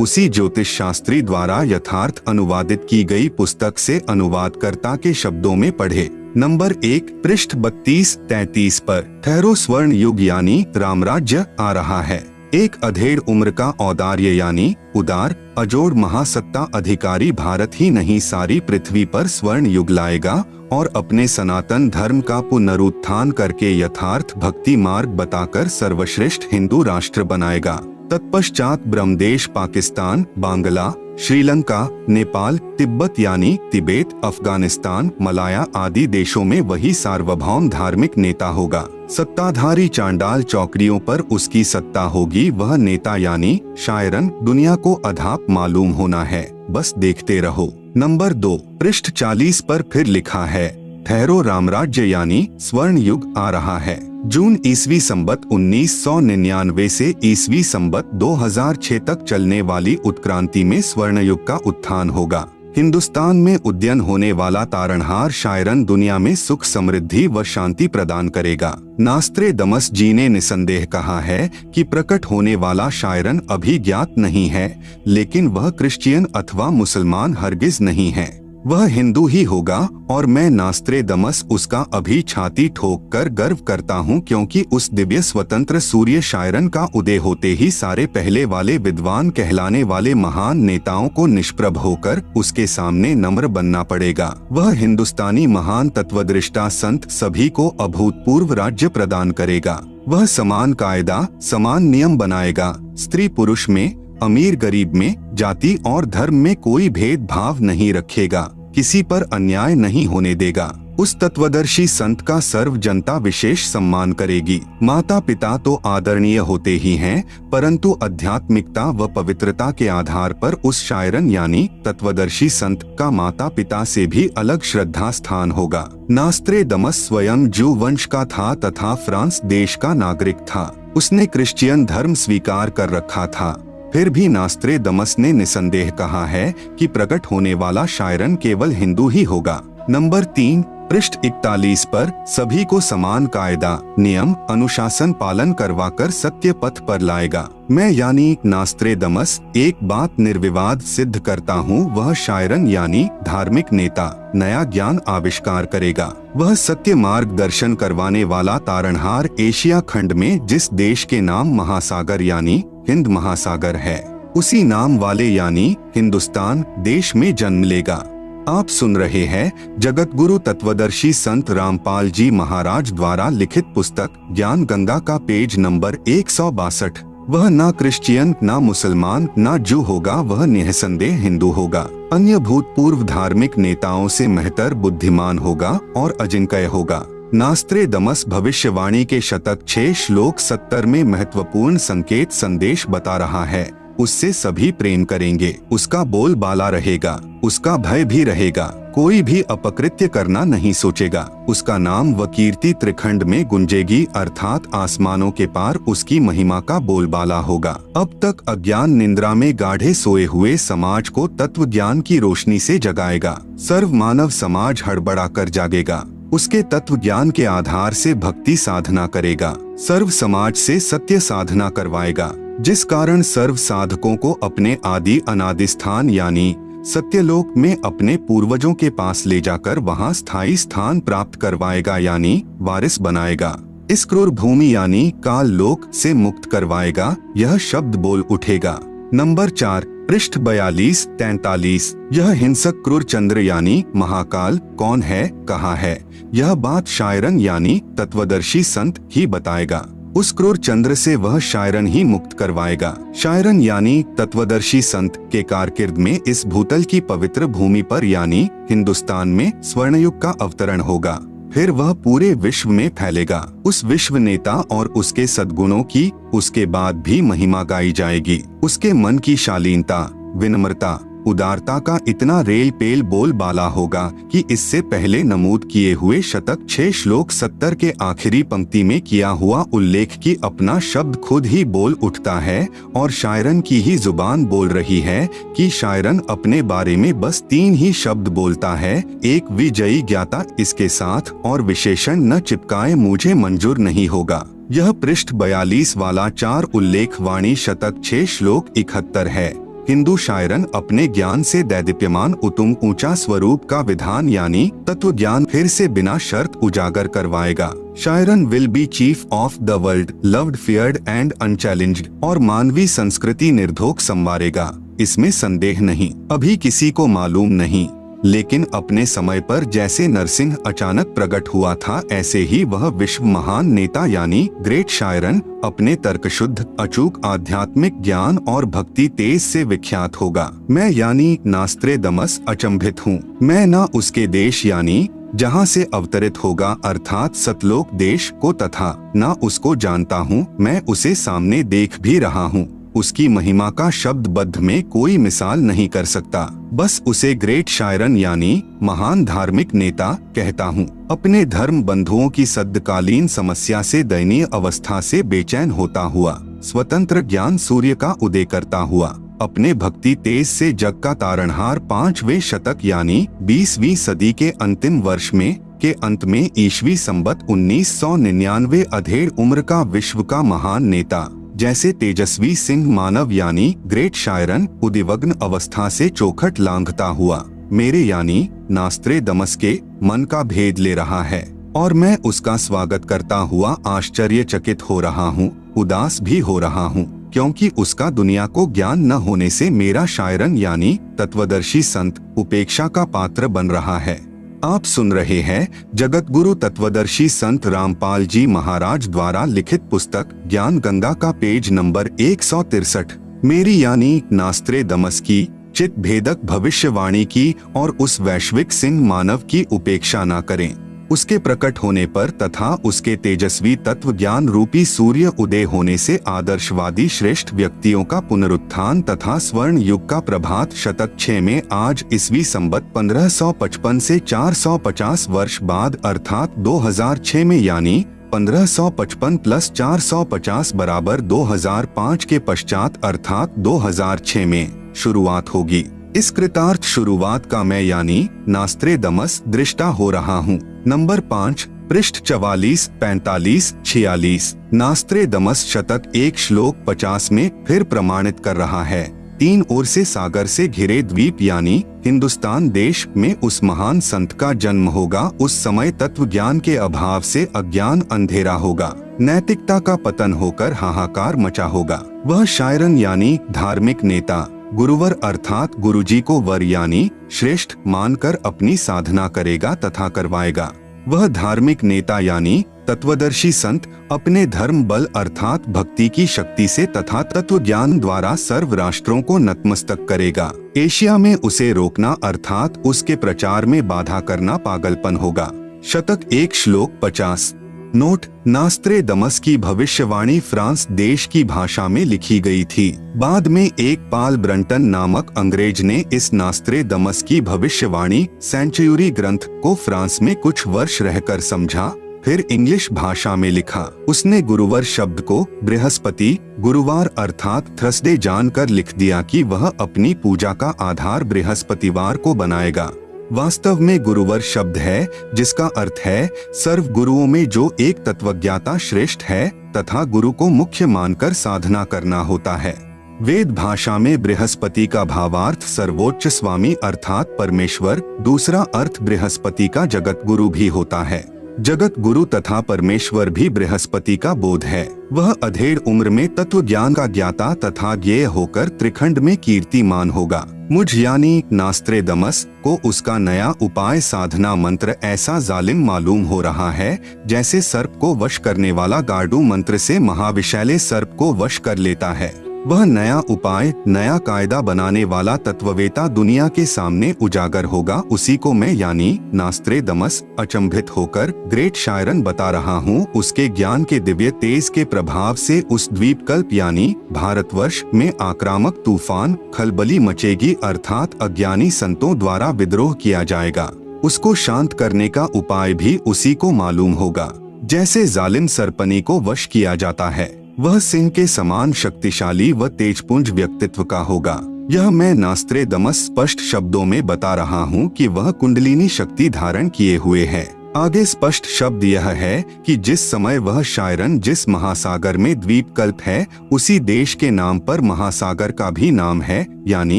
उसी ज्योतिष शास्त्री द्वारा यथार्थ अनुवादित की गई पुस्तक से अनुवादकर्ता के शब्दों में पढ़े। नंबर 1, पृष्ठ 32-33 पर ठहरो स्वर्ण युग यानी रामराज्य आ रहा है। एक अधेड़ उम्र का औदार्य यानी उदार अजोड़ महासत्ता अधिकारी भारत ही नहीं सारी पृथ्वी पर स्वर्ण युग लाएगा और अपने सनातन धर्म का पुनरुत्थान करके यथार्थ भक्ति मार्ग बताकर सर्वश्रेष्ठ हिंदू राष्ट्र बनाएगा। तत्पश्चात ब्रह्मदेश पाकिस्तान, बांग्ला, श्रीलंका, नेपाल, तिब्बत यानी तिबेत, अफगानिस्तान, मलाया आदि देशों में वही सार्वभौम धार्मिक नेता होगा। सत्ताधारी चांडाल चौकड़ियों पर उसकी सत्ता होगी। वह नेता यानी शायरन दुनिया को अधाप मालूम होना है, बस देखते रहो। नंबर 2, पृष्ठ 40 पर फिर लिखा है ठहरो रामराज्य यानी स्वर्ण युग आ रहा है। जून ईसवी संबत 1999 से ईसवी संबत 2006 तक चलने उत्तराली उत्क्रांति में स्वर्ण युग का उत्थान होगा। हिंदुस्तान में उद्यन होने वाला तारणहार शायरन दुनिया में सुख समृद्धि व शांति प्रदान करेगा। नास्त्रेदमस जी ने निसंदेह कहा है कि प्रकट होने वाला शायरन अभी ज्ञात नहीं है, लेकिन वह क्रिश्चियन अथवा मुसलमान हरगिज नहीं है, वह हिंदू ही होगा और मैं नास्त्रेदमस उसका अभी छाती ठोक कर गर्व करता हूँ, क्योंकि उस दिव्य स्वतंत्र सूर्य शायरन का उदय होते ही सारे पहले वाले विद्वान कहलाने वाले महान नेताओं को निष्प्रभ होकर उसके सामने नम्र बनना पड़ेगा। वह हिंदुस्तानी महान तत्वदृष्टा संत सभी को अभूतपूर्व राज्य प्रदान करेगा। वह समान कायदा समान नियम बनाएगा। स्त्री पुरुष में अमीर गरीब में, जाति और धर्म में कोई भेदभाव नहीं रखेगा, किसी पर अन्याय नहीं होने देगा। उस तत्वदर्शी संत का सर्व जनता विशेष सम्मान करेगी। माता पिता तो आदरणीय होते ही हैं, परंतु आध्यात्मिकता व पवित्रता के आधार पर उस शायरन यानी तत्वदर्शी संत का माता पिता से भी अलग श्रद्धा स्थान होगा। नास्त्रेदमस स्वयं जू वंश का था तथा फ्रांस देश का नागरिक था। उसने क्रिश्चियन धर्म स्वीकार कर रखा था। फिर भी नास्त्रेदमस ने निसंदेह कहा है कि प्रकट होने वाला शायरन केवल हिंदू ही होगा। नंबर 3, पृष्ठ 41 पर सभी को समान कायदा, नियम, अनुशासन पालन करवाकर सत्य पथ पर लाएगा। मैं यानी नास्त्रेदमस एक बात निर्विवाद सिद्ध करता हूँ, वह शायरन यानी धार्मिक नेता नया ज्ञान आविष्कार करेगा। वह सत्य मार्गदर्शन करवाने वाला तारणहार एशिया खंड में जिस देश के नाम महासागर यानी हिंद महासागर है, उसी नाम वाले यानी हिंदुस्तान देश में जन्म लेगा। आप सुन रहे हैं जगत गुरु तत्वदर्शी संत रामपाल जी महाराज द्वारा लिखित पुस्तक ज्ञान गंगा का पेज नंबर 162। वह ना क्रिश्चियन, ना मुसलमान, ना जू होगा, वह निसंदेह हिंदू होगा। अन्य भूतपूर्व धार्मिक नेताओं से महतर बुद्धिमान होगा और अजिंक्य होगा। नास्त्रेदमस भविष्यवाणी के शतक 6 श्लोक 70 में महत्वपूर्ण संकेत संदेश बता रहा है। उससे सभी प्रेम करेंगे, उसका बोल बाला रहेगा, उसका भय भी रहेगा, कोई भी अपकृत्य करना नहीं सोचेगा। उसका नाम व कीर्ति त्रिखंड में गुंजेगी, अर्थात आसमानों के पार उसकी महिमा का बोलबाला होगा। अब तक अज्ञान निंद्रा में गाढ़े सोए हुए समाज को तत्व ज्ञान की रोशनी से जगाएगा। सर्व मानव समाज हड़बड़ा कर जागेगा। उसके तत्व ज्ञान के आधार से भक्ति साधना करेगा। सर्व समाज से सत्य साधना करवाएगा, जिस कारण सर्व साधकों को अपने आदि अनादि स्थान यानी सत्यलोक में अपने पूर्वजों के पास ले जाकर वहां स्थायी स्थान प्राप्त करवाएगा यानी वारिस बनाएगा। इस क्रूर भूमि यानी काल लोक से मुक्त करवाएगा। यह शब्द बोल उठेगा। नंबर 4, पृष्ठ 42-43। यह हिंसक क्रूर चंद्र यानी महाकाल कौन है, कहाँ है, यह बात शायरन यानी तत्वदर्शी संत ही बताएगा। उस क्रूर चंद्र से वह शायरन ही मुक्त करवाएगा। शायरन यानी तत्वदर्शी संत के कारकिर्द में इस भूतल की पवित्र भूमि पर यानी हिंदुस्तान में स्वर्णयुग का अवतरण होगा। फिर वह पूरे विश्व में फैलेगा। उस विश्व नेता और उसके सद्गुणों की उसके बाद भी महिमा गाई जाएगी। उसके मन की शालीनता, विनम्रता, उदारता का इतना रेल पेल बोल बाला होगा कि इससे पहले नमूद किए हुए शतक 6 श्लोक 70 के आखिरी पंक्ति में किया हुआ उल्लेख की अपना शब्द खुद ही बोल उठता है और शायरन की ही जुबान बोल रही है कि शायरन अपने बारे में बस 3 ही शब्द बोलता है, एक विजयी ज्ञाता इसके साथ और विशेषण न चिपकाए मुझे मंजूर नहीं होगा। यह पृष्ठ 42 वाला 4 उल्लेख वाणी शतक 6 श्लोक 71 है। हिंदू शायरन अपने ज्ञान से दैदीप्यमान उत्तुंग ऊंचा स्वरूप का विधान यानी तत्व ज्ञान फिर से बिना शर्त उजागर करवाएगा। Sharon will be chief of the world, loved, feared and unchallenged और मानवीय संस्कृति निर्धोक संवारेगा, इसमें संदेह नहीं। अभी किसी को मालूम नहीं, लेकिन अपने समय पर जैसे नरसिंह अचानक प्रकट हुआ था, ऐसे ही वह विश्व महान नेता यानी ग्रेट शायरन अपने तर्कशुद्ध अचूक आध्यात्मिक ज्ञान और भक्ति तेज से विख्यात होगा। मैं यानी नास्त्रेदमस अचंभित हूँ। मैं ना उसके देश यानी जहाँ से अवतरित होगा अर्थात सतलोक देश को तथा ना उसको जानता हूँ, मैं उसे सामने देख भी रहा हूँ। उसकी महिमा का शब्दबद्ध में कोई मिसाल नहीं कर सकता। बस उसे ग्रेट शायरन यानी महान धार्मिक नेता कहता हूँ। अपने धर्म बंधुओं की सद्कालीन समस्या से दयनीय अवस्था से बेचैन होता हुआ, स्वतंत्र ज्ञान सूर्य का उदय करता हुआ, अपने भक्ति तेज से जग का तारणहार 5वें शतक यानी 20वीं सदी के अंतिम वर्ष में के अंत में ईस्वी संबत 1999 अधेड़ उम्र का विश्व का महान नेता जैसे तेजस्वी सिंह मानव यानी ग्रेट शायरन उदिवग्न अवस्था से चौखट लांघता हुआ मेरे यानी नास्त्रेदमस के मन का भेद ले रहा है और मैं उसका स्वागत करता हुआ आश्चर्यचकित हो रहा हूँ, उदास भी हो रहा हूँ, क्योंकि उसका दुनिया को ज्ञान न होने से मेरा शायरन यानी तत्वदर्शी संत उपेक्षा का पात्र बन रहा है। आप सुन रहे हैं जगत गुरु तत्वदर्शी संत रामपाल जी महाराज द्वारा लिखित पुस्तक ज्ञान गंगा का पेज नंबर 163। मेरी यानी नास्त्रेदमस की चित भेदक भविष्यवाणी की और उस वैश्विक सिंह मानव की उपेक्षा न करें। उसके प्रकट होने पर तथा उसके तेजस्वी तत्व ज्ञान रूपी सूर्य उदय होने से आदर्शवादी श्रेष्ठ व्यक्तियों का पुनरुत्थान तथा स्वर्ण युग का प्रभात शतक 6 में आज ईस्वी संबत 1555 से 450 वर्ष बाद अर्थात 2006 में यानी 1555 प्लस 450 बराबर 2005 के पश्चात अर्थात 2006 में शुरुआत होगी। इस कृतार्थ शुरुआत का मैं यानी नास्त्रेदमस दृष्टा हो रहा हूँ। नंबर 5 पृष्ठ 44, 45, 46 नास्त्रेदमस शतक 1 श्लोक 50 में फिर प्रमाणित कर रहा है। 3 ओर से सागर से घिरे द्वीप यानी हिंदुस्तान देश में उस महान संत का जन्म होगा। उस समय तत्व ज्ञान के अभाव से अज्ञान अंधेरा होगा, नैतिकता का पतन होकर हाहाकार मचा होगा। वह शायरन यानी धार्मिक नेता गुरुवर अर्थात गुरुजी को वर यानी श्रेष्ठ मानकर अपनी साधना करेगा तथा करवाएगा। वह धार्मिक नेता यानी तत्वदर्शी संत अपने धर्म बल अर्थात भक्ति की शक्ति से तथा तत्व ज्ञान द्वारा सर्व राष्ट्रों को नतमस्तक करेगा। एशिया में उसे रोकना अर्थात उसके प्रचार में बाधा करना पागलपन होगा। शतक 1 श्लोक 50 नोट नास्त्रेदमस की भविष्यवाणी फ्रांस देश की भाषा में लिखी गई थी। बाद में एक पाल ब्रंटन नामक अंग्रेज ने इस नास्त्रेदमस की भविष्यवाणी सेंचुरी ग्रंथ को फ्रांस में कुछ वर्ष रहकर समझा, फिर इंग्लिश भाषा में लिखा। उसने गुरुवर शब्द को बृहस्पति गुरुवार अर्थात थर्सडे जानकर लिख दिया कि वह अपनी पूजा का आधार बृहस्पतिवार को बनाएगा। वास्तव में गुरुवर शब्द है जिसका अर्थ है सर्व गुरुओं में जो एक तत्वज्ञाता श्रेष्ठ है तथा गुरु को मुख्य मानकर साधना करना होता है। वेद भाषा में बृहस्पति का भावार्थ सर्वोच्च स्वामी अर्थात परमेश्वर, दूसरा अर्थ बृहस्पति का जगत गुरु भी होता है। जगत गुरु तथा परमेश्वर भी बृहस्पति का बोध है। वह अधेड़ उम्र में तत्व ज्ञान का ज्ञाता तथा ज्ञेय होकर त्रिखंड में कीर्तिमान होगा। मुझ यानी नास्त्रेदमस को उसका नया उपाय साधना मंत्र ऐसा जालिम मालूम हो रहा है जैसे सर्प को वश करने वाला गार्डू मंत्र से महाविशैले सर्प को वश कर लेता है। वह नया उपाय नया कायदा बनाने वाला तत्ववेता दुनिया के सामने उजागर होगा। उसी को मैं यानी नास्त्रेदमस अचंभित होकर ग्रेट शायरन बता रहा हूँ। उसके ज्ञान के दिव्य तेज के प्रभाव से उस द्वीपकल्प यानी भारतवर्ष में आक्रामक तूफान खलबली मचेगी अर्थात अज्ञानी संतों द्वारा विद्रोह किया जाएगा। उसको शांत करने का उपाय भी उसी को मालूम होगा। जैसे जालिम सरपनी को वश किया जाता है, वह सिंह के समान शक्तिशाली व तेजपुंज व्यक्तित्व का होगा। यह मैं नास्त्रेदमस स्पष्ट शब्दों में बता रहा हूँ कि वह कुंडलिनी शक्ति धारण किए हुए है। आगे स्पष्ट शब्द यह है कि जिस समय वह शायरन जिस महासागर में द्वीपकल्प है उसी देश के नाम पर महासागर का भी नाम है यानी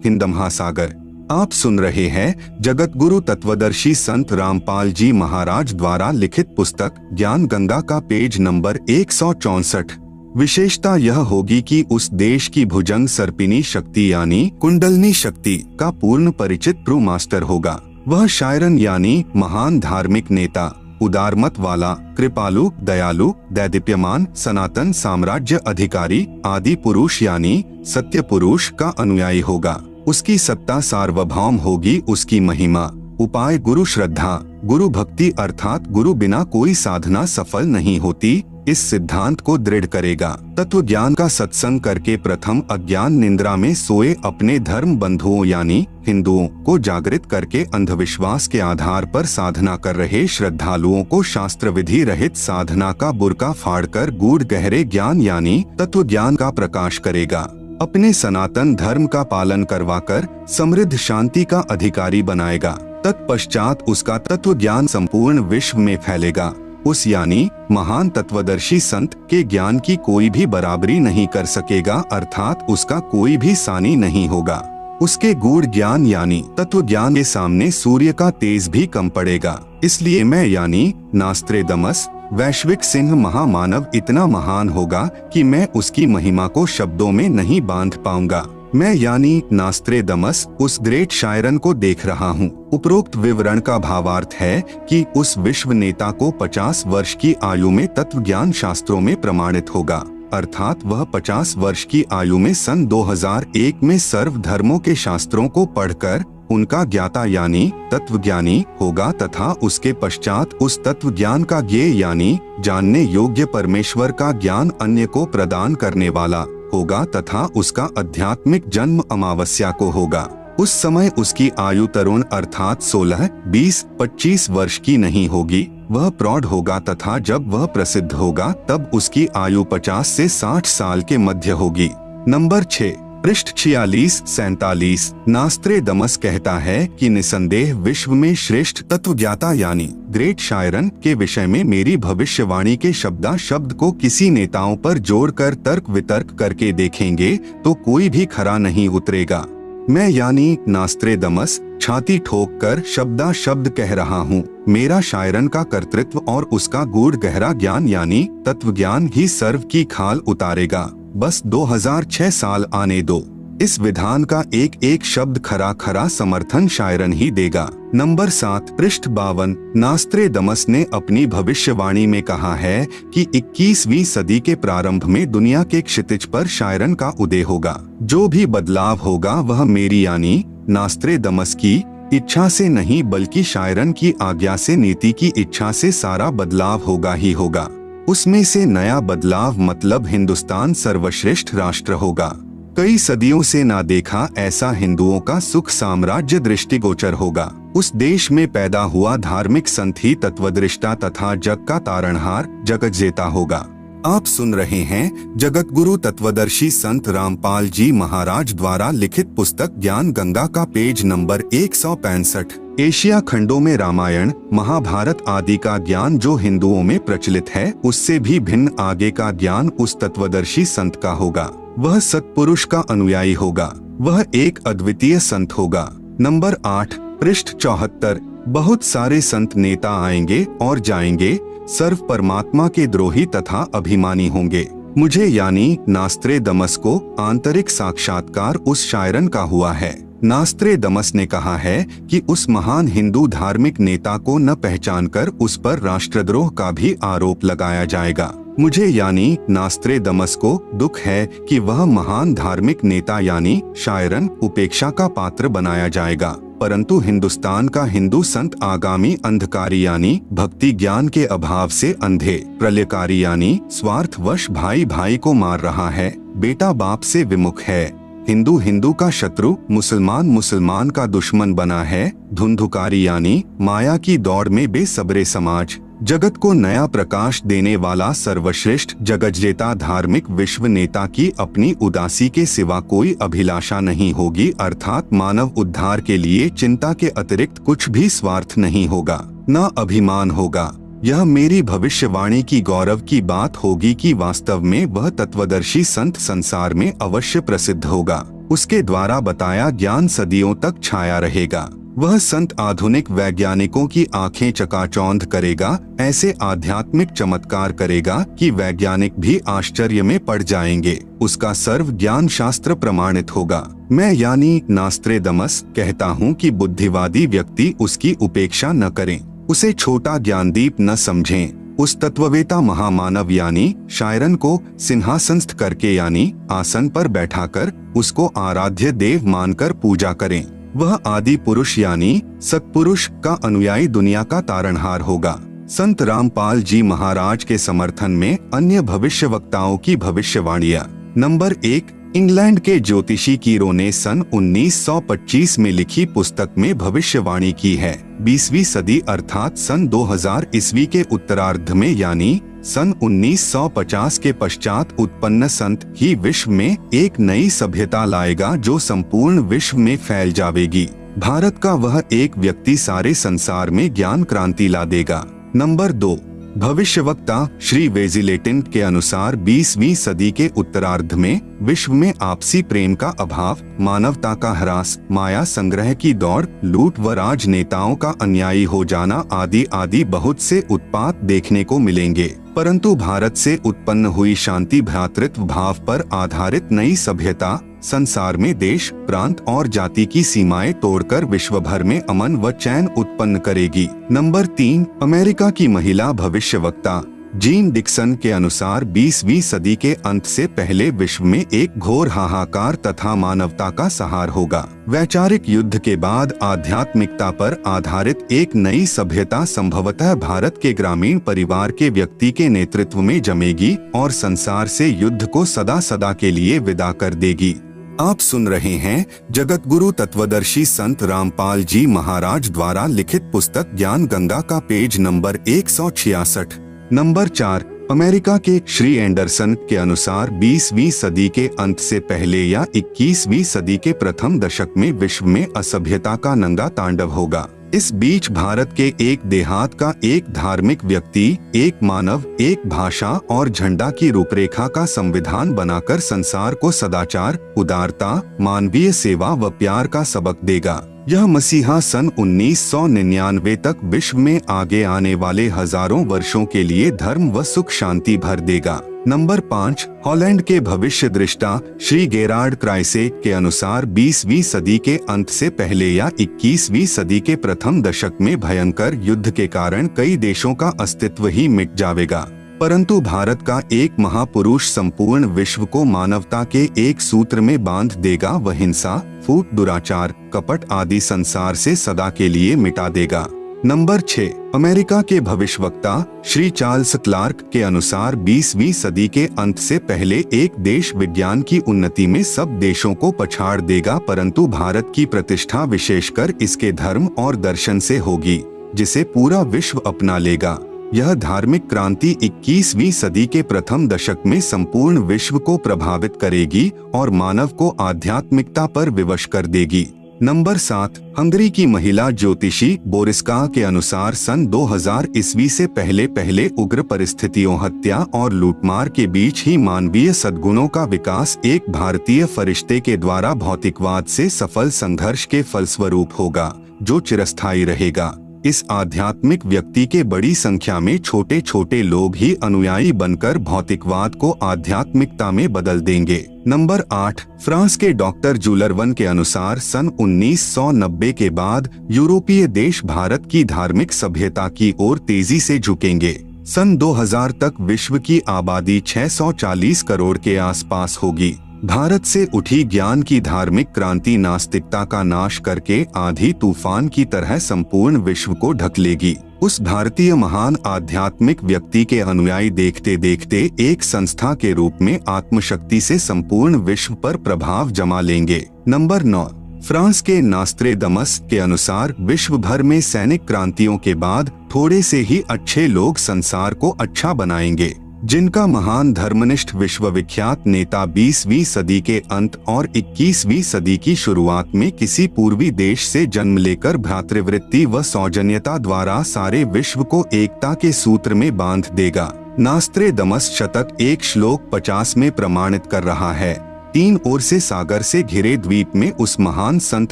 हिंद महासागर। आप सुन रहे हैं जगत गुरु तत्वदर्शी संत रामपाल जी महाराज द्वारा लिखित पुस्तक ज्ञान गंगा का पेज नंबर 164। विशेषता यह होगी कि उस देश की भुजंग सर्पिनी शक्ति यानी कुंडलनी शक्ति का पूर्ण परिचित प्रू मास्टर होगा। वह शायरन यानी महान धार्मिक नेता, उदारमत वाला, कृपालु, दयालु, दैदीप्यमान, सनातन साम्राज्य अधिकारी, आदि पुरुष यानी सत्य पुरुष का अनुयायी होगा। उसकी सत्ता सार्वभौम होगी। उसकी महिमा उपाय गुरु श्रद्धा, गुरु भक्ति अर्थात गुरु बिना कोई साधना सफल नहीं होती, इस सिद्धांत को दृढ़ करेगा। तत्व ज्ञान का सत्संग करके प्रथम अज्ञान निंद्रा में सोए अपने धर्म बंधुओं यानी हिंदुओं को जागृत करके अंधविश्वास के आधार पर साधना कर रहे श्रद्धालुओं को शास्त्र विधि रहित साधना का बुर्का फाड़कर गूढ़ गहरे ज्ञान यानी तत्व ज्ञान का प्रकाश करेगा। अपने सनातन धर्म का पालन करवाकर समृद्ध शांति का अधिकारी बनाएगा। तत्पश्चात उसका तत्व ज्ञान संपूर्ण विश्व में फैलेगा। उस यानी महान तत्वदर्शी संत के ज्ञान की कोई भी बराबरी नहीं कर सकेगा अर्थात उसका कोई भी सानी नहीं होगा। उसके गूढ़ ज्ञान यानी तत्व ज्ञान के सामने सूर्य का तेज भी कम पड़ेगा। इसलिए मैं यानी नास्त्रेदमस वैश्विक सिंह महामानव इतना महान होगा कि मैं उसकी महिमा को शब्दों में नहीं बांध पाऊंगा। मैं यानी नास्त्रेदमस उस ग्रेट शायरन को देख रहा हूँ। उपरोक्त विवरण का भावार्थ है कि उस विश्व नेता को 50 वर्ष की आयु में तत्व ज्ञान शास्त्रों में प्रमाणित होगा। अर्थात वह 50 वर्ष की आयु में सन 2001 में सर्व धर्मों के शास्त्रों को पढ़कर उनका ज्ञाता यानी तत्वज्ञानी होगा तथा उसके पश्चात उस तत्व ज्ञान का ज्ञेय यानी जानने योग्य परमेश्वर का ज्ञान अन्य को प्रदान करने वाला होगा तथा उसका आध्यात्मिक जन्म अमावस्या को होगा। उस समय उसकी आयु तरुण अर्थात 16, 20, 25 वर्ष की नहीं होगी, वह प्रौढ़ होगा तथा जब वह प्रसिद्ध होगा तब उसकी आयु 50 से 60 साल के मध्य होगी। नंबर 6, पृष्ठ 46-47। नास्त्रेदमस कहता है कि निसंदेह विश्व में श्रेष्ठ तत्वज्ञाता यानी ग्रेट शायरन के विषय में मेरी भविष्यवाणी के शब्दा शब्द को किसी नेताओं पर जोड़कर तर्क वितर्क करके देखेंगे तो कोई भी खरा नहीं उतरेगा। मैं यानी नास्त्रेदमस छाती ठोक कर शब्दा शब्द कह रहा हूँ। मेरा शायरन का कर्तृत्व और उसका गूढ़ गहरा ज्ञान यानी तत्वज्ञान ही सर्व की खाल उतारेगा। बस 2006 साल आने दो। इस विधान का एक एक शब्द खरा खरा समर्थन शायरन ही देगा। नंबर 7, पृष्ठ 52। नास्त्रेदमस ने अपनी भविष्यवाणी में कहा है कि 21वीं सदी के प्रारंभ में दुनिया के क्षितिज पर शायरन का उदय होगा। जो भी बदलाव होगा वह मेरी यानी नास्त्रेदमस की इच्छा से नहीं बल्कि शायरन की आज्ञा से, नीति की इच्छा से सारा बदलाव होगा ही होगा। उसमें से नया बदलाव मतलब हिंदुस्तान सर्वश्रेष्ठ राष्ट्र होगा। कई सदियों से ना देखा ऐसा हिंदुओं का सुख साम्राज्य दृष्टिगोचर होगा। उस देश में पैदा हुआ धार्मिक संत ही तत्वदृष्टा तथा जग का तारणहार जगत जेता होगा। आप सुन रहे हैं जगत गुरु तत्वदर्शी संत रामपाल जी महाराज द्वारा लिखित पुस्तक ज्ञान गंगा का पेज नंबर 165। एशिया खंडों में रामायण, महाभारत आदि का ज्ञान जो हिंदुओं में प्रचलित है उससे भी भिन्न आगे का ज्ञान उस तत्वदर्शी संत का होगा। वह सत्पुरुष का अनुयायी होगा। वह एक अद्वितीय संत होगा। नंबर 8, पृष्ठ 74। बहुत सारे संत नेता आएंगे और जाएंगे, सर्व परमात्मा के द्रोही तथा अभिमानी होंगे। मुझे यानी नास्त्रेदमस को आंतरिक साक्षात्कार उस शायरन का हुआ है। नास्त्रेदमस ने कहा है कि उस महान हिंदू धार्मिक नेता को न पहचानकर उस पर राष्ट्रद्रोह का भी आरोप लगाया जाएगा। मुझे यानी नास्त्रेदमस को दुख है कि वह महान धार्मिक नेता यानी शायरन उपेक्षा का पात्र बनाया जाएगा, परंतु हिंदुस्तान का हिंदू संत आगामी अंधकारी यानी भक्ति ज्ञान के अभाव से अंधे, प्रलयकारी यानी स्वार्थवश भाई भाई को मार रहा है, बेटा बाप से विमुख है, हिंदू हिंदू का शत्रु, मुसलमान मुसलमान का दुश्मन बना है, धुंधुकारी यानी माया की दौड़ में बेसब्रे समाज, जगत को नया प्रकाश देने वाला सर्वश्रेष्ठ जगतजेता धार्मिक विश्व नेता की अपनी उदासी के सिवा कोई अभिलाषा नहीं होगी, अर्थात मानव उद्धार के लिए चिंता के अतिरिक्त कुछ भी स्वार्थ नहीं होगा, न अभिमान होगा। यह मेरी भविष्यवाणी की गौरव की बात होगी कि वास्तव में वह तत्वदर्शी संत संसार में अवश्य प्रसिद्ध होगा। उसके द्वारा बताया ज्ञान सदियों तक छाया रहेगा। वह संत आधुनिक वैज्ञानिकों की आंखें चकाचौंध करेगा, ऐसे आध्यात्मिक चमत्कार करेगा कि वैज्ञानिक भी आश्चर्य में पड़ जाएंगे। उसका सर्व ज्ञान शास्त्र प्रमाणित होगा। मैं यानी नास्त्रेदमस कहता हूँ कि बुद्धिवादी व्यक्ति उसकी उपेक्षा न करें, उसे छोटा ज्ञानदीप न समझें। उस तत्ववेता महामानव यानी शायरन को सिंहासनस्थ करके यानी आसन पर बैठाकर उसको आराध्य देव मानकर पूजा करें। वह आदि पुरुष यानी सत्पुरुष का अनुयायी दुनिया का तारणहार होगा। संत रामपाल जी महाराज के समर्थन में अन्य भविष्यवक्ताओं की भविष्यवाणियां। नंबर 1, इंग्लैंड के ज्योतिषी कीरो ने सन 1925 में लिखी पुस्तक में भविष्यवाणी की है। 20वीं सदी अर्थात सन 2000 ईस्वी के उत्तरार्ध में यानी सन 1950 के पश्चात उत्पन्न संत ही विश्व में एक नई सभ्यता लाएगा जो संपूर्ण विश्व में फैल जाएगी। भारत का वह एक व्यक्ति सारे संसार में ज्ञान क्रांति ला देगा। नंबर 2, भविष्यवक्ता श्री वेजिलेटिन के अनुसार 20वीं सदी के उत्तरार्ध में विश्व में आपसी प्रेम का अभाव, मानवता का ह्रास, माया संग्रह की दौड़, लूट व राजनेताओं का अन्यायी हो जाना आदि आदि बहुत से उत्पात देखने को मिलेंगे, परंतु भारत से उत्पन्न हुई शांति भ्रातृत्व भाव पर आधारित नई सभ्यता संसार में देश, प्रांत और जाति की सीमाएं तोड़कर विश्व भर में अमन व चैन उत्पन्न करेगी। नंबर 3, अमेरिका की महिला भविष्यवक्ता जीन डिक्सन के अनुसार 20वीं सदी के अंत से पहले विश्व में एक घोर हाहाकार तथा मानवता का सहार होगा। वैचारिक युद्ध के बाद आध्यात्मिकता पर आधारित एक नई सभ्यता संभवतः भारत के ग्रामीण परिवार के व्यक्ति के नेतृत्व में जमेगी और संसार से युद्ध को सदा सदा के लिए विदा कर देगी। आप सुन रहे हैं जगत गुरु तत्वदर्शी संत रामपाल जी महाराज द्वारा लिखित पुस्तक ज्ञान गंगा का पेज नंबर 166। नंबर 4। अमेरिका के श्री एंडरसन के अनुसार 20वीं सदी के अंत से पहले या 21वीं सदी के प्रथम दशक में विश्व में असभ्यता का नंगा तांडव होगा। इस बीच भारत के एक देहात का एक धार्मिक व्यक्ति एक मानव, एक भाषा और झंडा की रूपरेखा का संविधान बनाकर संसार को सदाचार, उदारता, मानवीय सेवा व प्यार का सबक देगा। यह मसीहा सन 1999 तक विश्व में आगे आने वाले हजारों वर्षों के लिए धर्म व सुख शांति भर देगा। नंबर 5। हॉलैंड के भविष्य दृष्टा श्री गेरार्ड क्राइसे के अनुसार 20वीं सदी के अंत से पहले या 21वीं सदी के प्रथम दशक में भयंकर युद्ध के कारण कई देशों का अस्तित्व ही मिट जाएगा, परंतु भारत का एक महापुरुष संपूर्ण विश्व को मानवता के एक सूत्र में बांध देगा व हिंसा, फूट, दुराचार, कपट आदि संसार से सदा के लिए मिटा देगा। नंबर 6। अमेरिका के भविष्यवक्ता श्री चार्ल्स क्लार्क के अनुसार 20वीं सदी के अंत से पहले एक देश विज्ञान की उन्नति में सब देशों को पछाड़ देगा, परंतु भारत की प्रतिष्ठा विशेषकर इसके धर्म और दर्शन से होगी, जिसे पूरा विश्व अपना लेगा। यह धार्मिक क्रांति 21वीं सदी के प्रथम दशक में संपूर्ण विश्व को प्रभावित करेगी और मानव को आध्यात्मिकता पर विवश कर देगी। नंबर 7। हंगरी की महिला ज्योतिषी बोरिस्का के अनुसार सन 2000 ईस्वी से पहले उग्र परिस्थितियों, हत्या और लूटमार के बीच ही मानवीय सद्गुणों का विकास एक भारतीय फरिश्ते के द्वारा भौतिकवाद से सफल संघर्ष के फलस्वरूप होगा, जो चिरस्थायी रहेगा। इस आध्यात्मिक व्यक्ति के बड़ी संख्या में छोटे छोटे लोग ही अनुयायी बनकर भौतिकवाद को आध्यात्मिकता में बदल देंगे। नंबर 8। फ्रांस के डॉक्टर जुलरवन के अनुसार सन 1990 के बाद यूरोपीय देश भारत की धार्मिक सभ्यता की ओर तेजी से झुकेंगे। सन 2000 तक विश्व की आबादी 640 करोड़ के आसपास होगी। भारत से उठी ज्ञान की धार्मिक क्रांति नास्तिकता का नाश करके आंधी तूफान की तरह संपूर्ण विश्व को ढक लेगी। उस भारतीय महान आध्यात्मिक व्यक्ति के अनुयायी देखते देखते एक संस्था के रूप में आत्मशक्ति से संपूर्ण विश्व पर प्रभाव जमा लेंगे। नंबर 9। फ्रांस के नास्त्रेदमस के अनुसार विश्व भर में सैनिक क्रांतियों के बाद थोड़े से ही अच्छे लोग संसार को अच्छा बनाएंगे, जिनका महान धर्मनिष्ठ विश्वविख्यात नेता 20वीं सदी के अंत और 21वीं सदी की शुरुआत में किसी पूर्वी देश से जन्म लेकर भ्रातृवृत्ति व सौजन्यता द्वारा सारे विश्व को एकता के सूत्र में बांध देगा। नास्त्रेदमस शतक 1 श्लोक 50 में प्रमाणित कर रहा है, 3 ओर से सागर से घिरे द्वीप में उस महान संत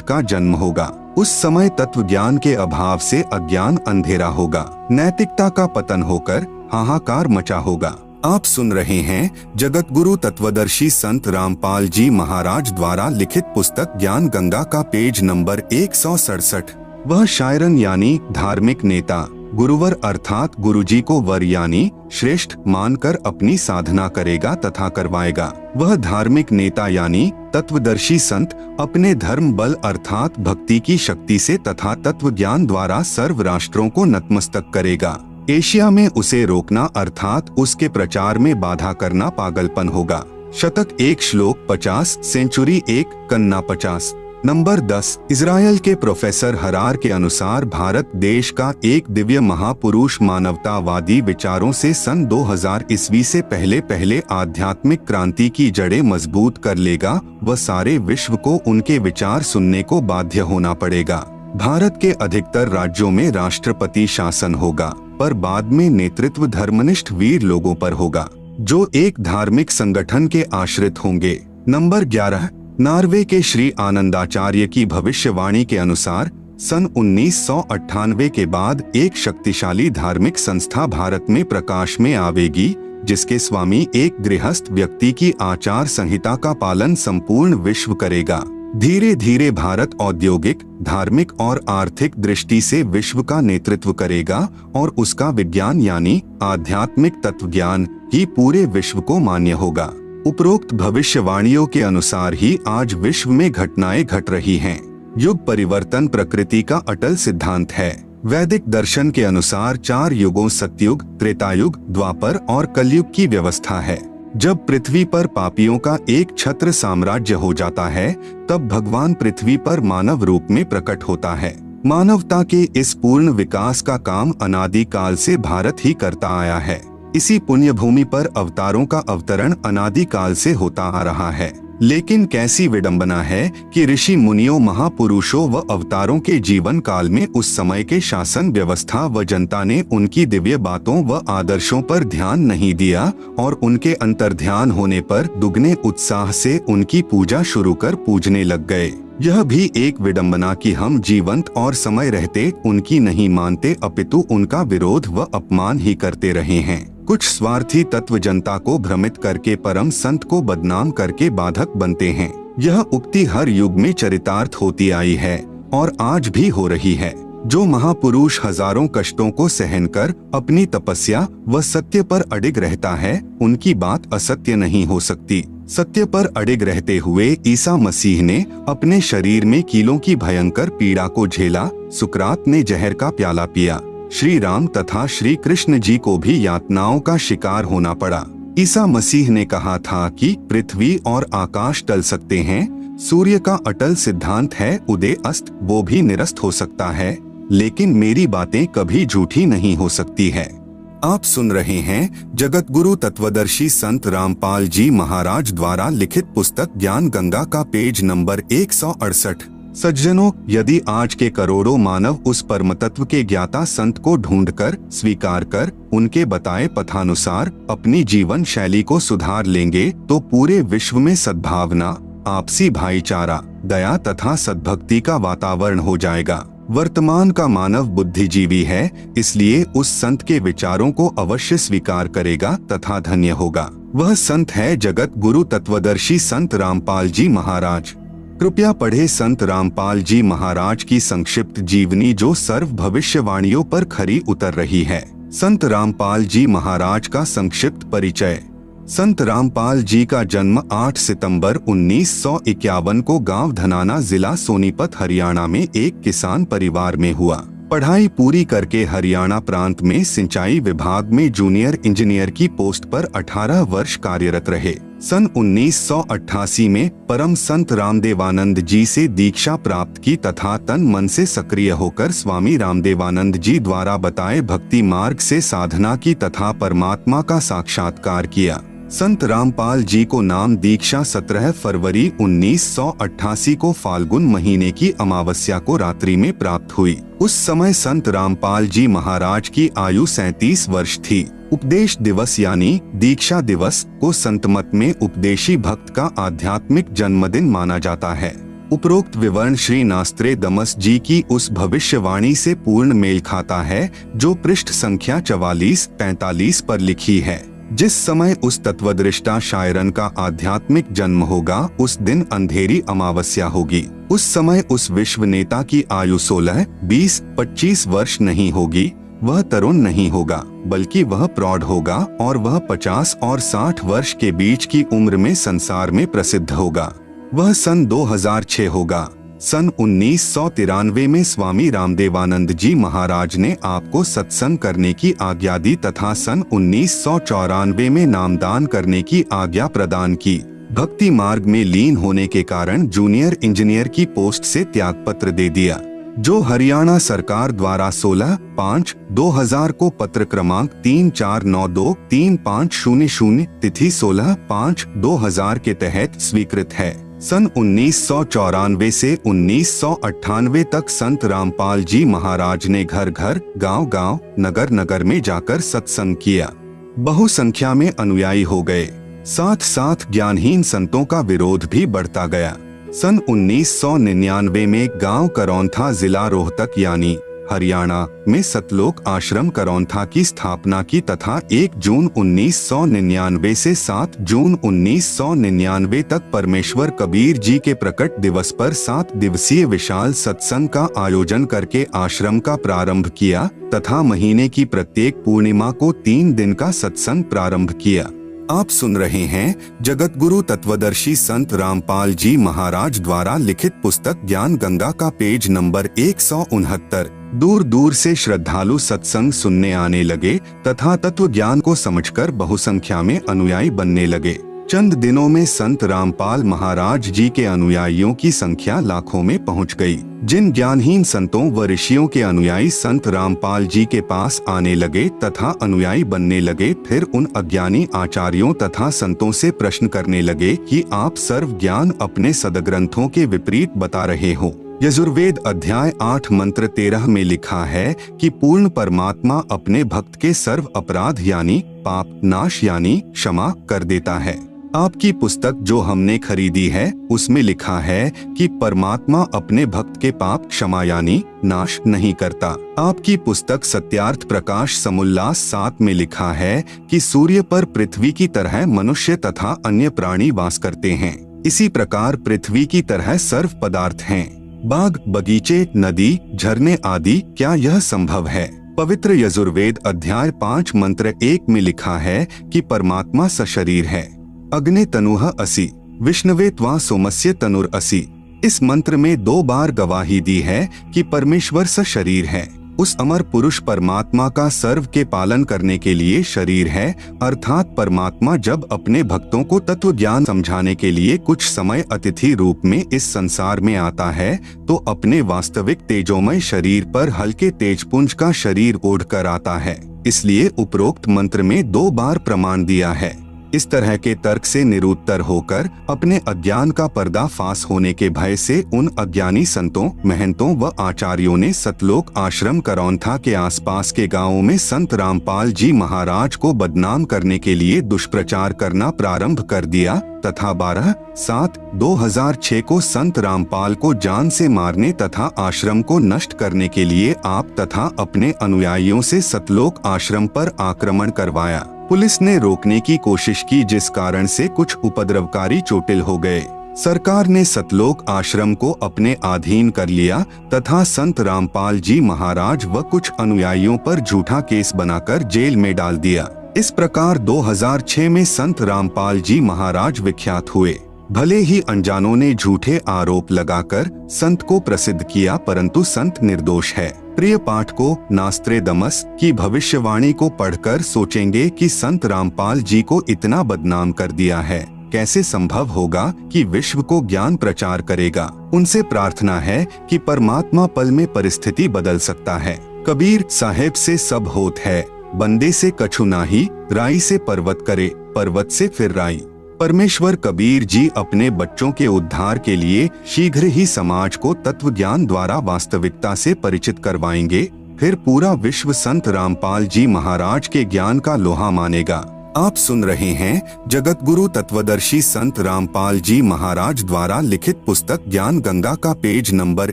का जन्म होगा। उस समय तत्व ज्ञान के अभाव से अज्ञान अंधेरा होगा, नैतिकता का पतन होकर हाहाकार मचा होगा। आप सुन रहे हैं जगत गुरु तत्वदर्शी संत रामपाल जी महाराज द्वारा लिखित पुस्तक ज्ञान गंगा का पेज नंबर 167। वह शायरन यानी धार्मिक नेता, गुरुवर अर्थात गुरुजी को वर यानी श्रेष्ठ मानकर अपनी साधना करेगा तथा करवाएगा। वह धार्मिक नेता यानी तत्वदर्शी संत अपने धर्म बल अर्थात भक्ति की शक्ति से तथा तत्व ज्ञान द्वारा सर्व राष्ट्रों को नतमस्तक करेगा। एशिया में उसे रोकना अर्थात उसके प्रचार में बाधा करना पागलपन होगा। शतक 1 श्लोक 50, सेंचुरी 1, कन्ना 50। नंबर 10। इजराइल के प्रोफेसर हरार के अनुसार भारत देश का एक दिव्य महापुरुष मानवतावादी विचारों से सन 2000 ईस्वी से पहले आध्यात्मिक क्रांति की जड़ें मजबूत कर लेगा व सारे विश्व को उनके विचार सुनने को बाध्य होना पड़ेगा। भारत के अधिकतर राज्यों में राष्ट्रपति शासन होगा, पर बाद में नेतृत्व धर्मनिष्ठ वीर लोगों पर होगा, जो एक धार्मिक संगठन के आश्रित होंगे। नंबर 11। नॉर्वे के श्री आनंदाचार्य की भविष्यवाणी के अनुसार सन 1998 के बाद एक शक्तिशाली धार्मिक संस्था भारत में प्रकाश में आवेगी, जिसके स्वामी एक गृहस्थ व्यक्ति की आचार संहिता का पालन संपूर्ण विश्व करेगा। धीरे धीरे भारत औद्योगिक, धार्मिक और आर्थिक दृष्टि से विश्व का नेतृत्व करेगा और उसका विज्ञान यानी आध्यात्मिक तत्व ज्ञान ही पूरे विश्व को मान्य होगा। उपरोक्त भविष्यवाणियों के अनुसार ही आज विश्व में घटनाएं घट रही हैं। युग परिवर्तन प्रकृति का अटल सिद्धांत है। वैदिक दर्शन के अनुसार 4 युगों सतयुग, त्रेतायुग, द्वापर और कलयुग की व्यवस्था है। जब पृथ्वी पर पापियों का एक छत्र साम्राज्य हो जाता है, तब भगवान पृथ्वी पर मानव रूप में प्रकट होता है। मानवता के इस पूर्ण विकास का काम अनादि काल से भारत ही करता आया है। इसी पुण्य भूमि पर अवतारों का अवतरण अनादि काल से होता आ रहा है। लेकिन कैसी विडंबना है कि ऋषि मुनियों, महापुरुषों व अवतारों के जीवन काल में उस समय के शासन व्यवस्था व जनता ने उनकी दिव्य बातों व आदर्शों पर ध्यान नहीं दिया और उनके अंतर्ध्यान होने पर दुगने उत्साह से उनकी पूजा शुरू कर पूजने लग गए। यह भी एक विडंबना कि हम जीवंत और समय रहते उनकी नहीं मानते, अपितु उनका विरोध व अपमान ही करते रहे हैं। कुछ स्वार्थी तत्व जनता को भ्रमित करके परम संत को बदनाम करके बाधक बनते हैं। यह उक्ति हर युग में चरितार्थ होती आई है और आज भी हो रही है। जो महापुरुष हजारों कष्टों को सहन कर अपनी तपस्या व सत्य पर अडिग रहता है, उनकी बात असत्य नहीं हो सकती। सत्य पर अडिग रहते हुए ईसा मसीह ने अपने शरीर में कीलों की भयंकर पीड़ा को झेला। सुकरात ने जहर का प्याला पिया। श्री राम तथा श्री कृष्ण जी को भी यातनाओं का शिकार होना पड़ा। ईसा मसीह ने कहा था कि पृथ्वी और आकाश टल सकते हैं, सूर्य का अटल सिद्धांत है उदय अस्त वो भी निरस्त हो सकता है, लेकिन मेरी बातें कभी झूठी नहीं हो सकती है। आप सुन रहे हैं जगत गुरु तत्वदर्शी संत रामपाल जी महाराज द्वारा लिखित पुस्तक ज्ञान गंगा का पेज नंबर 168। सज्जनों, यदि आज के करोड़ों मानव उस परम तत्व के ज्ञाता संत को ढूंढकर स्वीकार कर उनके बताए पथानुसार अपनी जीवन शैली को सुधार लेंगे, तो पूरे विश्व में सद्भावना, आपसी भाईचारा, दया तथा सद्भक्ति का वातावरण हो जाएगा। वर्तमान का मानव बुद्धिजीवी है, इसलिए उस संत के विचारों को अवश्य स्वीकार करेगा तथा धन्य होगा। वह संत है जगत गुरु तत्वदर्शी संत रामपाल जी महाराज। कृपया पढ़े संत रामपाल जी महाराज की संक्षिप्त जीवनी जो सर्व भविष्यवाणियों पर खरी उतर रही है। संत रामपाल जी महाराज का संक्षिप्त परिचय। संत रामपाल जी का जन्म 8 सितंबर 1951 को गांव धनाना जिला सोनीपत हरियाणा में एक किसान परिवार में हुआ। पढ़ाई पूरी करके हरियाणा प्रांत में सिंचाई विभाग में जूनियर इंजीनियर की पोस्ट पर 18 वर्ष कार्यरत रहे। सन 1988 में परम संत रामदेवानंद जी से दीक्षा प्राप्त की तथा तन मन से सक्रिय होकर स्वामी रामदेवानंद जी द्वारा बताए भक्ति मार्ग से साधना की तथा परमात्मा का साक्षात्कार किया। संत रामपाल जी को नाम दीक्षा 17 फरवरी 1988 को फाल्गुन महीने की अमावस्या को रात्रि में प्राप्त हुई। उस समय संत रामपाल जी महाराज की आयु 37 वर्ष थी। उपदेश दिवस यानी दीक्षा दिवस को संत मत में उपदेशी भक्त का आध्यात्मिक जन्मदिन माना जाता है। उपरोक्त विवरण श्री नास्त्रे दमस जी की उस भविष्यवाणी से पूर्ण मेल खाता है जो पृष्ठ संख्या 44-45 पर लिखी है। जिस समय उस तत्वदृष्टा शायरन का आध्यात्मिक जन्म होगा, उस दिन अंधेरी अमावस्या होगी। उस समय उस विश्व नेता की आयु 16, 20, 25 वर्ष नहीं होगी। वह तरुण नहीं होगा, बल्कि वह प्रौढ़ होगा और वह 50 और 60 वर्ष के बीच की उम्र में संसार में प्रसिद्ध होगा। वह सन 2006 होगा। सन 1993 में स्वामी रामदेवानंद जी महाराज ने आपको सत्संग करने की आज्ञा दी तथा सन 1994 में नामदान करने की आज्ञा प्रदान की। भक्ति मार्ग में लीन होने के कारण जूनियर इंजीनियर की पोस्ट से त्यागपत्र दे दिया, जो हरियाणा सरकार द्वारा 16/5/2000 को पत्र क्रमांक 3492-3500 तिथि 16/5/2000 के तहत स्वीकृत है। सन 1994 से 1998 तक संत रामपाल जी महाराज ने घर घर, गांव गांव, नगर नगर में जाकर सत्संग किया। बहुसंख्या में अनुयायी हो गए। साथ साथ ज्ञानहीन संतों का विरोध भी बढ़ता गया। सन 1999 में गांव करौंथा जिला रोहतक यानी हरियाणा में सतलोक आश्रम करौंथा की स्थापना की तथा 1 जून 1999 से 7 जून 1999 तक परमेश्वर कबीर जी के प्रकट दिवस पर 7 दिवसीय विशाल सत्संग का आयोजन करके आश्रम का प्रारंभ किया तथा महीने की प्रत्येक पूर्णिमा को 3 दिन का सत्संग प्रारंभ किया। आप सुन रहे हैं जगत गुरु तत्वदर्शी संत रामपाल जी महाराज द्वारा लिखित पुस्तक ज्ञान गंगा का पेज नंबर 169। दूर दूर से श्रद्धालु सत्संग सुनने आने लगे तथा तत्व ज्ञान को समझकर बहुसंख्या में अनुयायी बनने लगे। चंद दिनों में संत रामपाल महाराज जी के अनुयायियों की संख्या लाखों में पहुंच गई। जिन ज्ञानहीन संतों व ऋषियों के अनुयायी संत रामपाल जी के पास आने लगे तथा अनुयायी बनने लगे, फिर उन अज्ञानी आचार्यों तथा संतों से प्रश्न करने लगे कि आप सर्व ज्ञान अपने सदग्रंथों के विपरीत बता रहे हो। यजुर्वेद अध्याय 8 मंत्र 13 में लिखा है कि पूर्ण परमात्मा अपने भक्त के सर्व अपराध यानी पाप नाश यानी क्षमा कर देता है। आपकी पुस्तक जो हमने खरीदी है उसमें लिखा है कि परमात्मा अपने भक्त के पाप क्षमा यानी नाश नहीं करता। आपकी पुस्तक सत्यार्थ प्रकाश समुल्लास 7 में लिखा है कि सूर्य पर पृथ्वी की तरह मनुष्य तथा अन्य प्राणी वास करते हैं। इसी प्रकार पृथ्वी की तरह सर्व पदार्थ हैं। बाग बगीचे नदी झरने आदि, क्या यह संभव है? पवित्र यजुर्वेद अध्याय 5 मंत्र 1 में लिखा है कि परमात्मा सशरीर है। अग्ने तनुह असि विष्णवे त्वा सोमस्य तनुर असि। इस मंत्र में 2 बार गवाही दी है कि परमेश्वर सशरीर है। उस अमर पुरुष परमात्मा का सर्व के पालन करने के लिए शरीर है, अर्थात परमात्मा जब अपने भक्तों को तत्व ज्ञान समझाने के लिए कुछ समय अतिथि रूप में इस संसार में आता है तो अपने वास्तविक तेजोमय शरीर पर हल्के तेजपुंज का शरीर ओढ़कर आता है। इसलिए उपरोक्त मंत्र में 2 बार प्रमाण दिया है। इस तरह के तर्क से निरुत्तर होकर अपने अज्ञान का पर्दाफाश होने के भय से उन अज्ञानी संतों महंतों व आचार्यों ने सतलोक आश्रम करौंथा के आसपास के गांवों में संत रामपाल जी महाराज को बदनाम करने के लिए दुष्प्रचार करना प्रारंभ कर दिया तथा 12/7/2006 को संत रामपाल को जान से मारने तथा आश्रम को नष्ट करने के लिए आप तथा अपने अनुयायियों से सतलोक आश्रम पर आक्रमण करवाया। पुलिस ने रोकने की कोशिश की जिस कारण से कुछ उपद्रवकारी चोटिल हो गए। सरकार ने सतलोक आश्रम को अपने अधीन कर लिया तथा संत रामपाल जी महाराज व कुछ अनुयायियों पर झूठा केस बनाकर जेल में डाल दिया। इस प्रकार 2006 में संत रामपाल जी महाराज विख्यात हुए। भले ही अनजानों ने झूठे आरोप लगाकर संत को प्रसिद्ध किया, परंतु संत निर्दोष है। प्रिय पाठकों, नास्त्रेदमस की भविष्यवाणी को पढ़कर सोचेंगे कि संत रामपाल जी को इतना बदनाम कर दिया है, कैसे संभव होगा कि विश्व को ज्ञान प्रचार करेगा। उनसे प्रार्थना है कि परमात्मा पल में परिस्थिति बदल सकता है। कबीर साहेब से सब होत है, बंदे से कछु नाही, राई से पर्वत करे, पर्वत से फिर राई। परमेश्वर कबीर जी अपने बच्चों के उद्धार के लिए शीघ्र ही समाज को तत्व ज्ञान द्वारा वास्तविकता से परिचित करवाएंगे। फिर पूरा विश्व संत रामपाल जी महाराज के ज्ञान का लोहा मानेगा। आप सुन रहे हैं जगत गुरु तत्वदर्शी संत रामपाल जी महाराज द्वारा लिखित पुस्तक ज्ञान गंगा का पेज नंबर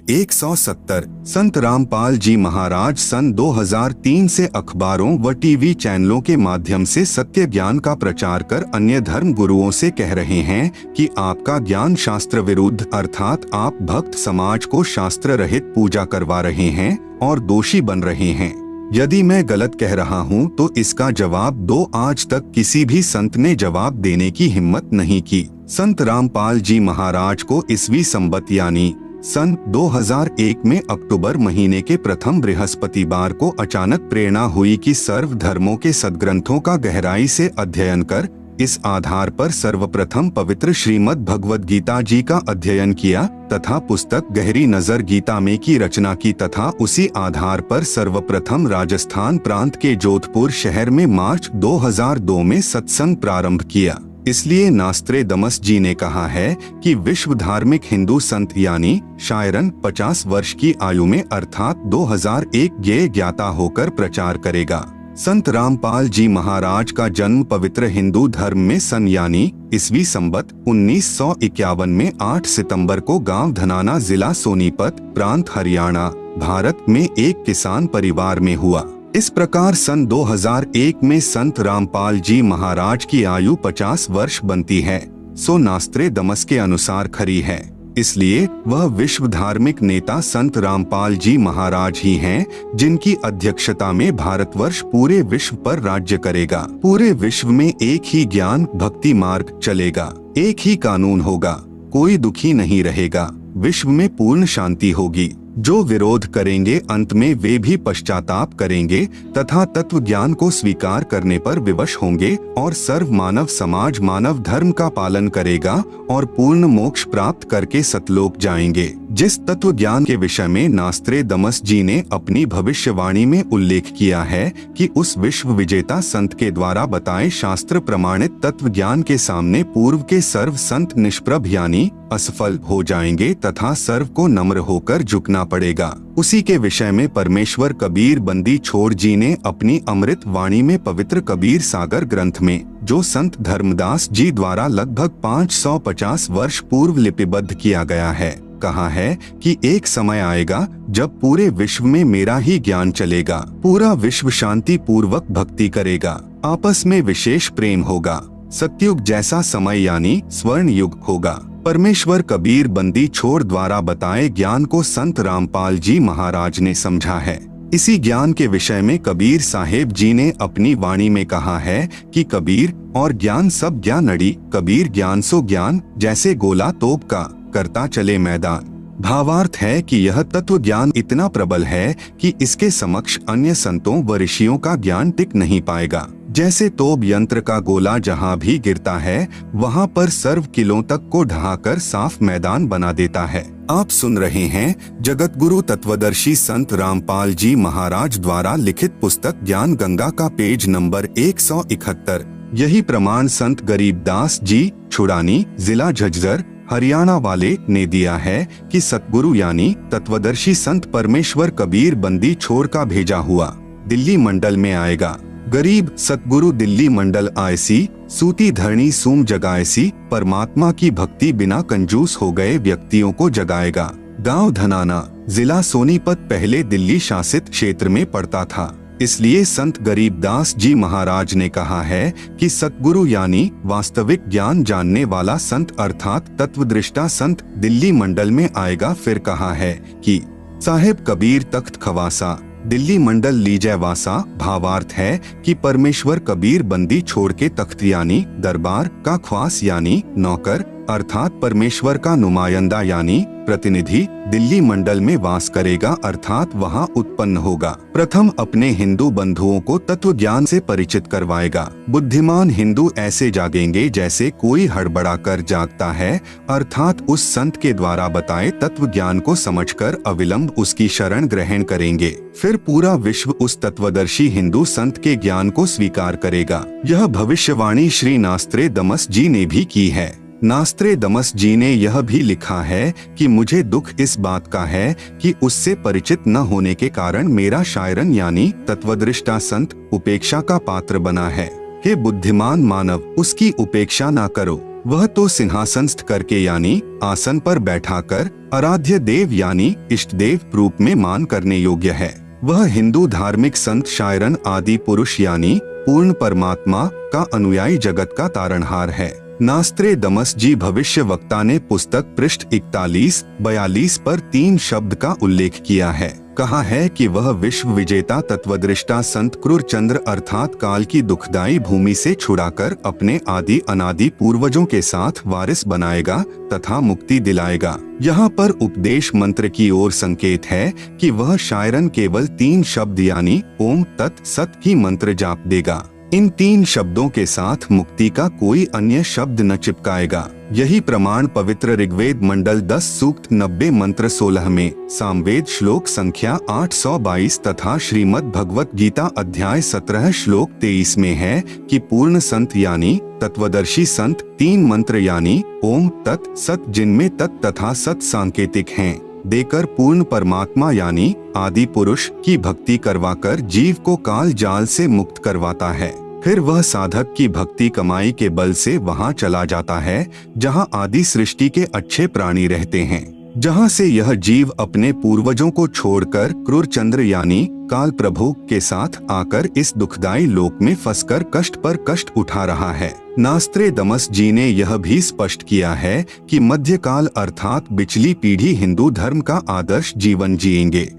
170। संत रामपाल जी महाराज सन 2003 से अखबारों व टीवी चैनलों के माध्यम से सत्य ज्ञान का प्रचार कर अन्य धर्म गुरुओं से कह रहे हैं कि आपका ज्ञान शास्त्र विरुद्ध, अर्थात आप भक्त समाज को शास्त्र रहित पूजा करवा रहे हैं और दोषी बन रहे हैं। यदि मैं गलत कह रहा हूं तो इसका जवाब दो। आज तक किसी भी संत ने जवाब देने की हिम्मत नहीं की। संत रामपाल जी महाराज को ईस्वी संवत यानी सन 2001 में अक्टूबर महीने के प्रथम बृहस्पतिवार को अचानक प्रेरणा हुई कि सर्व धर्मों के सद्ग्रंथों का गहराई से अध्ययन कर इस आधार पर सर्वप्रथम पवित्र श्रीमद् भगवद गीता जी का अध्ययन किया तथा पुस्तक गहरी नजर गीता में की रचना की तथा उसी आधार पर सर्वप्रथम राजस्थान प्रांत के जोधपुर शहर में मार्च 2002 में सत्संग प्रारंभ किया। इसलिए नास्त्रेदमस जी ने कहा है कि विश्व धार्मिक हिंदू संत यानी शायरन 50 वर्ष की आयु में अर्थात 2001 ज्ञाता होकर प्रचार करेगा। संत रामपाल जी महाराज का जन्म पवित्र हिंदू धर्म में सन यानी ईस्वी संवत 1951 में 8 सितंबर को गांव धनाना जिला सोनीपत प्रांत हरियाणा भारत में एक किसान परिवार में हुआ। इस प्रकार सन 2001 में संत रामपाल जी महाराज की आयु 50 वर्ष बनती है। सो नास्त्रेदमस के अनुसार खरी है, इसलिए वह विश्व धार्मिक नेता संत रामपाल जी महाराज ही हैं, जिनकी अध्यक्षता में भारतवर्ष पूरे विश्व पर राज्य करेगा। पूरे विश्व में एक ही ज्ञान भक्ति मार्ग चलेगा, एक ही कानून होगा, कोई दुखी नहीं रहेगा, विश्व में पूर्ण शांति होगी। जो विरोध करेंगे अंत में वे भी पश्चाताप करेंगे तथा तत्व ज्ञान को स्वीकार करने पर विवश होंगे और सर्व मानव समाज मानव धर्म का पालन करेगा और पूर्ण मोक्ष प्राप्त करके सतलोक जाएंगे। जिस तत्व ज्ञान के विषय में नास्त्रेदमस जी ने अपनी भविष्यवाणी में उल्लेख किया है कि उस विश्व विजेता संत के द्वारा बताए शास्त्र प्रमाणित तत्व ज्ञान के सामने पूर्व के सर्व संत निष्प्रभ यानी असफल हो जाएंगे तथा सर्व को नम्र होकर झुकना पड़ेगा, उसी के विषय में परमेश्वर कबीर बंदी छोड़ जी ने अपनी अमृत वाणी में पवित्र कबीर सागर ग्रंथ में, जो संत धर्मदास जी द्वारा लगभग 550 वर्ष पूर्व लिपिबद्ध किया गया है, कहा है कि एक समय आएगा जब पूरे विश्व में मेरा ही ज्ञान चलेगा, पूरा विश्व शांति पूर्वक भक्ति करेगा, आपस में विशेष प्रेम होगा, सतयुग जैसा समय यानी स्वर्ण युग होगा। परमेश्वर कबीर बंदी छोड़ द्वारा बताए ज्ञान को संत रामपाल जी महाराज ने समझा है। इसी ज्ञान के विषय में कबीर साहेब जी ने अपनी वाणी में कहा है कि कबीर और ज्ञान सब ज्ञान अड़ी, कबीर ज्ञान सो ज्ञान, जैसे गोला तोप का करता चले मैदान। भावार्थ है कि यह तत्व ज्ञान इतना प्रबल है कि इसके समक्ष अन्य संतों व ऋषियों का ज्ञान टिक नहीं पाएगा। जैसे तोप यंत्र का गोला जहाँ भी गिरता है वहाँ पर सर्व किलों तक को ढहाकर साफ मैदान बना देता है। आप सुन रहे हैं जगत गुरु तत्वदर्शी संत रामपाल जी महाराज द्वारा लिखित पुस्तक ज्ञान गंगा का पेज नंबर 171। यही प्रमाण संत गरीबदास जी छुड़ानी जिला झज्जर हरियाणा वाले ने दिया है कि सतगुरु यानी तत्वदर्शी संत परमेश्वर कबीर बंदी छोड़ का भेजा हुआ दिल्ली मंडल में आएगा। गरीब सतगुरु दिल्ली मंडल आयसी, सूती धरणी सूम जगाएसी, परमात्मा की भक्ति बिना कंजूस हो गए व्यक्तियों को जगाएगा। गांव धनाना जिला सोनीपत पहले दिल्ली शासित क्षेत्र में पड़ता था, इसलिए संत गरीबदास जी महाराज ने कहा है कि सतगुरु यानी वास्तविक ज्ञान जानने वाला संत अर्थात तत्वदृष्टा संत दिल्ली मंडल में आएगा। फिर कहा है कि साहेब कबीर तख्त खवासा दिल्ली मंडल लीजय वासा। भावार्थ है कि परमेश्वर कबीर बंदी छोड़ के तख्त यानी दरबार का ख्वास यानी नौकर अर्थात परमेश्वर का नुमाइंदा यानी प्रतिनिधि दिल्ली मंडल में वास करेगा अर्थात वहां उत्पन्न होगा। प्रथम अपने हिंदू बंधुओं को तत्व ज्ञान से परिचित करवाएगा। बुद्धिमान हिंदू ऐसे जागेंगे जैसे कोई हड़बड़ा कर जागता है, अर्थात उस संत के द्वारा बताए तत्व ज्ञान को समझकर अविलंब उसकी शरण ग्रहण करेंगे। फिर पूरा विश्व उस तत्वदर्शी हिंदू संत के ज्ञान को स्वीकार करेगा। यह भविष्यवाणी श्री नास्त्रेदमस जी ने भी की है। नास्त्रेदमस जी ने यह भी लिखा है कि मुझे दुख इस बात का है कि उससे परिचित न होने के कारण मेरा शायरन यानी तत्वदृष्टा संत उपेक्षा का पात्र बना है। हे बुद्धिमान मानव, उसकी उपेक्षा ना करो, वह तो सिंहासनस्थ करके यानी आसन पर बैठाकर आराध्य देव यानी इष्ट देव रूप में मान करने योग्य है। वह हिंदू धार्मिक संत शायरन आदि पुरुष यानी पूर्ण परमात्मा का अनुयायी जगत का तारणहार है। नास्त्रेदमस जी भविष्य वक्ता ने पुस्तक पृष्ठ 41-42 पर 3 शब्द का उल्लेख किया है। कहा है कि वह विश्व विजेता तत्वदृष्टा संत क्रूर चंद्र अर्थात काल की दुखदाई भूमि से छुड़ाकर अपने आदि अनादि पूर्वजों के साथ वारिस बनाएगा तथा मुक्ति दिलाएगा। यहाँ पर उपदेश मंत्र की ओर संकेत है कि वह शायरन केवल 3 शब्द यानी ओम तत् सत ही मंत्र जाप देगा। इन 3 शब्दों के साथ मुक्ति का कोई अन्य शब्द न चिपकाएगा। यही प्रमाण पवित्र ऋग्वेद मंडल 10 सूक्त 90 मंत्र 16 में, सामवेद श्लोक संख्या 822 तथा श्रीमद् भगवत गीता अध्याय 17 श्लोक 23 में है कि पूर्ण संत यानी तत्वदर्शी संत 3 मंत्र यानी ओम तत् सत जिनमें तत् तथा सत सांकेतिक हैं, देकर पूर्ण परमात्मा यानी आदि पुरुष की भक्ति करवाकर जीव को काल जाल से मुक्त करवाता है। फिर वह साधक की भक्ति कमाई के बल से वहां चला जाता है जहां आदि सृष्टि के अच्छे प्राणी रहते हैं। जहां से यह जीव अपने पूर्वजों को छोड़कर क्रूर चंद्र यानी काल प्रभु के साथ आकर इस दुखदायी लोक में फंसकर कष्ट पर कष्ट उठा रहा है। नास्त्रेदमस जी ने यह भी स्पष्ट किया है कि मध्यकाल अर्थात पिछली पीढ़ी हिंदू धर्म का आदर्श जीवन जिएंगे।